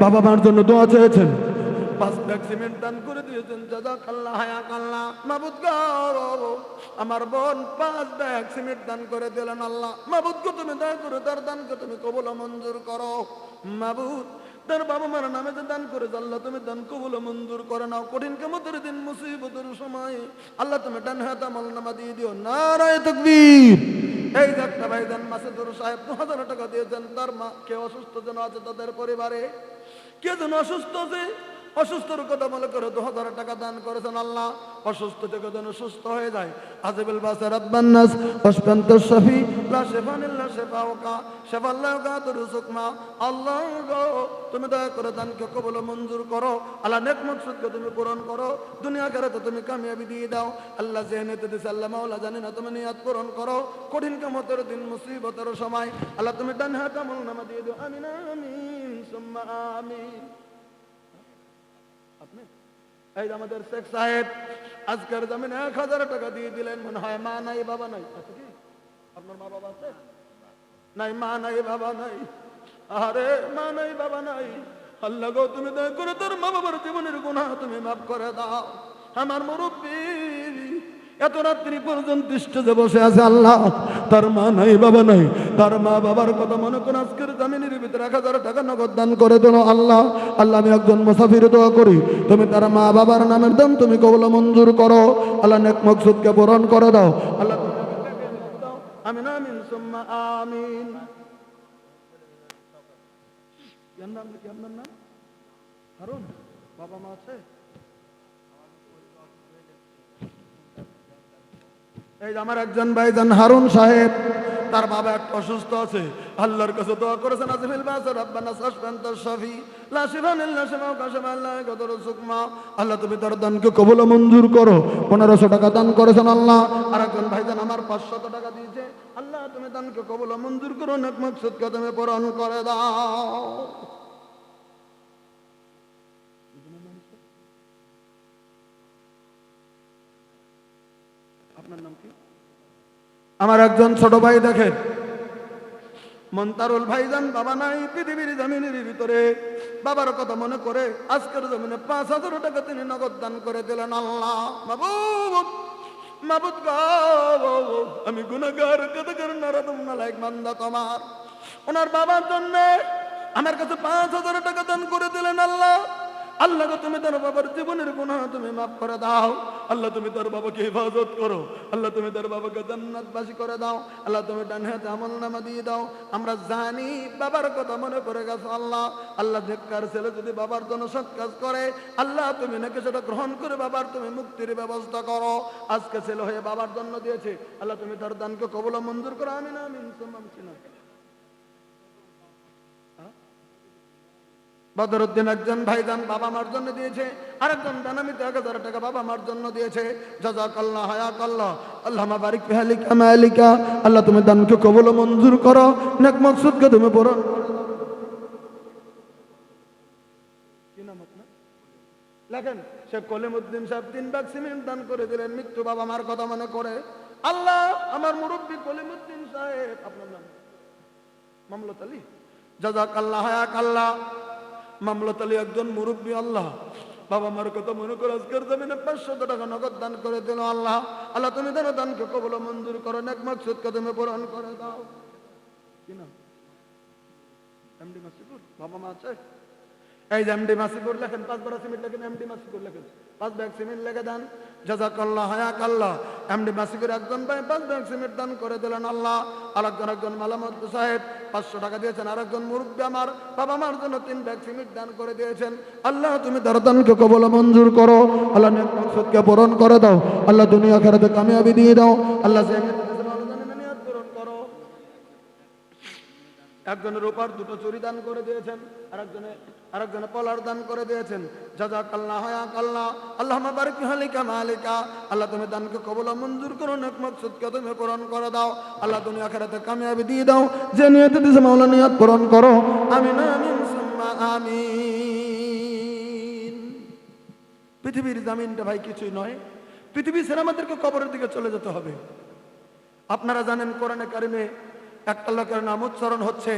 বাবা মার জন্য দোয়া চেয়েছেন, 5 ব্যাগ সিমেন্ট দান করে দিয়েছেন, জাযাকাল্লাহ হায়াকাল্লাহ। মাবুদ গো, আমার বোন 5 ব্যাগ সিমেন্ট দান করে দিলেন, আল্লাহ মাবুদ গো তুমি দয়া করে তার দানকে তুমি কবুল মঞ্জুর করো। মাবুদ তার বাবা মার নামে যে দান করে আল্লাহ তুমি দান কবুল মঞ্জুর করে নাও। কঠিন কিয়ামতের দিন মুসিবতের সময় আল্লাহ তুমি ডান হাতে আমলনামা দিয়ে দিও। নারায়ে তাকবীর। এই যে একটা ভাইজান মাসুদুর সাহেব 2000 টাকা দিয়েছেন, তার মা কে অসুস্থ যেন আছে, তাদের পরিবারে কে যেন অসুস্থ আছে, অসুস্থর কথা মনে করে 2000 টাকা দান করেছেন, আল্লাহ অসুস্থ থেকে যেন সুস্থ হয়ে যায়। আজিবুল বাসারাত বান্নাস ওয়াসফান্তাস শাফি লা শিফান ইল্লা শিফাউকা শিফাল্লাহু কাদুরুসুকমা। আল্লাহ গো তুমি দয়া করে দানকে কবুল মঞ্জুর করো, আল্লাহ নেক মাকসুদকে তুমি পূরণ করো, দুনিয়া আখিরাতে তুমি কামিয়াবি দিয়ে দাও। আল্লাহ জেনেতে দিছে আল্লাহ মাওলা জানে না, তুমি নিয়ত পূরণ করো। কঠিন কিয়ামতের দিন মুসিবতের সময় আল্লাহ তুমি ডান হাতে আমলনামা দিয়ে দাও। আমিন আমিন সুম্মা আমিন। আপনি এই যে আমাদের শেখ সাহেব আজকের জমিনে 1000 টাকা দিয়ে দিলেন। মনে হয় মা নাই বাবা নাই, আছে কি? আপনার মা বাবা আছে? নাই, মা নাই বাবা নাই। আরে মা নাই বাবা নাই, আল্লাহ গো তুমি দয়া করে তোর মা বাবার জীবনের গুনাহ তুমি মাফ করে দাও। আমার মুরব্বী এত রাত্রি পর্যন্ত স্টেজে বসে আছে, আল্লাহ তার মা নাই বাবা নাই, তার মা বাবার কথা মনে করে আজকের জামিনের ভিতরে 1000 টাকা নগদ দান করে দিল। আল্লাহ আল্লাহ আমি একজন মুসাফির দোয়া করি, তুমি তার মা বাবার নামের দান তুমি কবুল মঞ্জুর করো। আল্লাহ নেক মকসুদকে পূরণ করে দাও। আল্লাহ আমিন আমিন সুম্মা আমিন। আপনার নাম হারুন, বাবা মা আছে? এই আমার একজন ভাইজান হারুন সাহেব, তার বাবা একটু অসুস্থ আছে, আল্লাহর কাছে দোয়া করেছেন আজমিল বাসা রব্বানা সাসফান্তাস শাফি লা শিফান ইল্লা শিফাউ কাশফা লা ইয়াগদিরু সুকমা। আল্লাহ তুমি তার দানকে কবুল মঞ্জুর করো। 1500 টাকা দান করেছেন আল্লাহ। আর একজন ভাইজান আমার 500 টাকা দিয়েছে, আল্লাহ তুমি দানকে কবুল মঞ্জুর করো, নেক মাকসুদকে তুমি পূরণ করে দাও। আপনার নাম কি? আমার একজন ছোট ভাই দেখেন মন্তারুল ভাইজান, বাবা নাই পৃথিবীর জমিনের ভিতরে, বাবার কথা মনে করে আজকের জমিনে 5000 টাকা তিনি নগদ দান করে দিলেন। আল্লাহ মাবুদ মাবুদ গো, আমি গুনাহগার কতকার নারাদম নালায়েক বান্দা তোমার। ওনার বাবার জন্য আমার কাছে 5000 টাকা দান করে দিলেন। আল্লাহ আল্লাহ গো তুমি তার বাবার জীবনের গুনাহ তুমি মাফ করে দাও। আল্লাহ তুমি তার বাবাকে হেফাজত করো। আল্লাহ তুমি তার বাবাকে জান্নাতবাসী করে দাও। আল্লাহ তুমি ডান হাতে আমলনামা দিয়ে দাও। আমরা জানি বাবার কথা মনে করে গেছো আল্লাহ। আল্লাহ নেককার ছেলে যদি বাবার জন্য সৎ কাজ করে, আল্লাহ তুমি নাকি সেটা গ্রহণ করে বাবার তুমি মুক্তির ব্যবস্থা করো। আজকে ছেলে হয়ে বাবার জন্য দিয়েছে, আল্লাহ তুমি তার দানকে কবুল মঞ্জুর করো। আমিন আমিন সুম্মা আমিন। বদরুদ্দিন একজন ভাইজান বাবা মার জন্য দিয়েছে, আরেকজন দানামিতে 1000 টাকা বাবা মার জন্য দিয়েছে। জাযাকাল্লাহ হায়াকাল্লাহ, আল্লাহুম্মা বারিক ফি হালিকা মালিকা। আল্লাহ তুমি দানকে কবুল মঞ্জুর করো, নেক মাকসুদকে তুমি পূরণ করো। কি নাম আপনার? লেখেন শেখ কলিমউদ্দিন সাহেব 3 ব্যাগ সিমেন্ট দান করে দিলেন মৃত্যু বাবা মার কথা মনে করে। আল্লাহ আমার মুরব্বী কলিমউদ্দিন সাহেব, আপনার নাম মামলত আলী, জাযাকাল্লাহ হায়াকাল্লাহ। মামলত আলী একজন মুরব্বী, আল্লাহ বাবা মার কথা মনে করে আজকের জমিনে 500 টাকা নগদ দান করে দিল। আল্লাহ আল্লাহ তুমি যেন দানকে কবুল মঞ্জুর করো, নেক মাকসুদকে তুমি পূরণ করে দাও। কি নাম? এমডি মাসিপুর, বাবা মা আছে? এই যে এমডি মাসিপুর লেখেন, 5 বড় সিমেন্ট লেখেন, এমডি মাসিপুর লেখেন, 5 ব্যাগ সিমেন্ট লেখে দেন। জাযাকাল্লাহ হায়াকাল্লাহ। এমডি মাসিপুর একজন ভাই 5 ব্যাগ সিমেন্ট দান করে দিলেন। আল্লাহ আরেকজন মালামত সাহেব 500 টাকা দিয়েছেন। আরেকজন মুরব্বী আমার বাবা মার জন্য 3 ব্যাগ সিমেন্ট দান করে দিয়েছেন। আল্লাহ তুমি তার দানকে কবুল মঞ্জুর করো। আল্লাহ নেক মাকসুদকে পূরণ করে দাও। আল্লাহ দুনিয়া আখিরাতে কামিয়াবি দিয়ে দাও। আল্লাহ পূরণ করো। একজনের রূপার 2টো চুরি দান করে দিয়েছেন, আরেকজনে পলার দান করে দিয়েছেন। জাযাকাল্লাহ হায়াকাল্লাহ, আল্লাহুম্মা বারিক ফি হালিকা মালিকা। আল্লাহ তুমি দানকে কবুল মঞ্জুর করো, নেক মাকসুদকে তুমি পূরণ করে দাও। আল্লাহ দুনিয়া আখিরাতে কামিয়াবি দিয়ে দাও। যে নিয়ত দিয়েছে মাওলা নিয়ত পূরণ করো। আমিন আমিন সুম্মা আমিন। পৃথিবীর জমিনটা ভাই কিছুই নয়, পৃথিবী ছেড়ে আমাদেরকে কবরের দিকে চলে যেতে হবে। আপনারা জানেন কোরআনে কারিমে একটা লোকের নাম উচ্চারণ হচ্ছে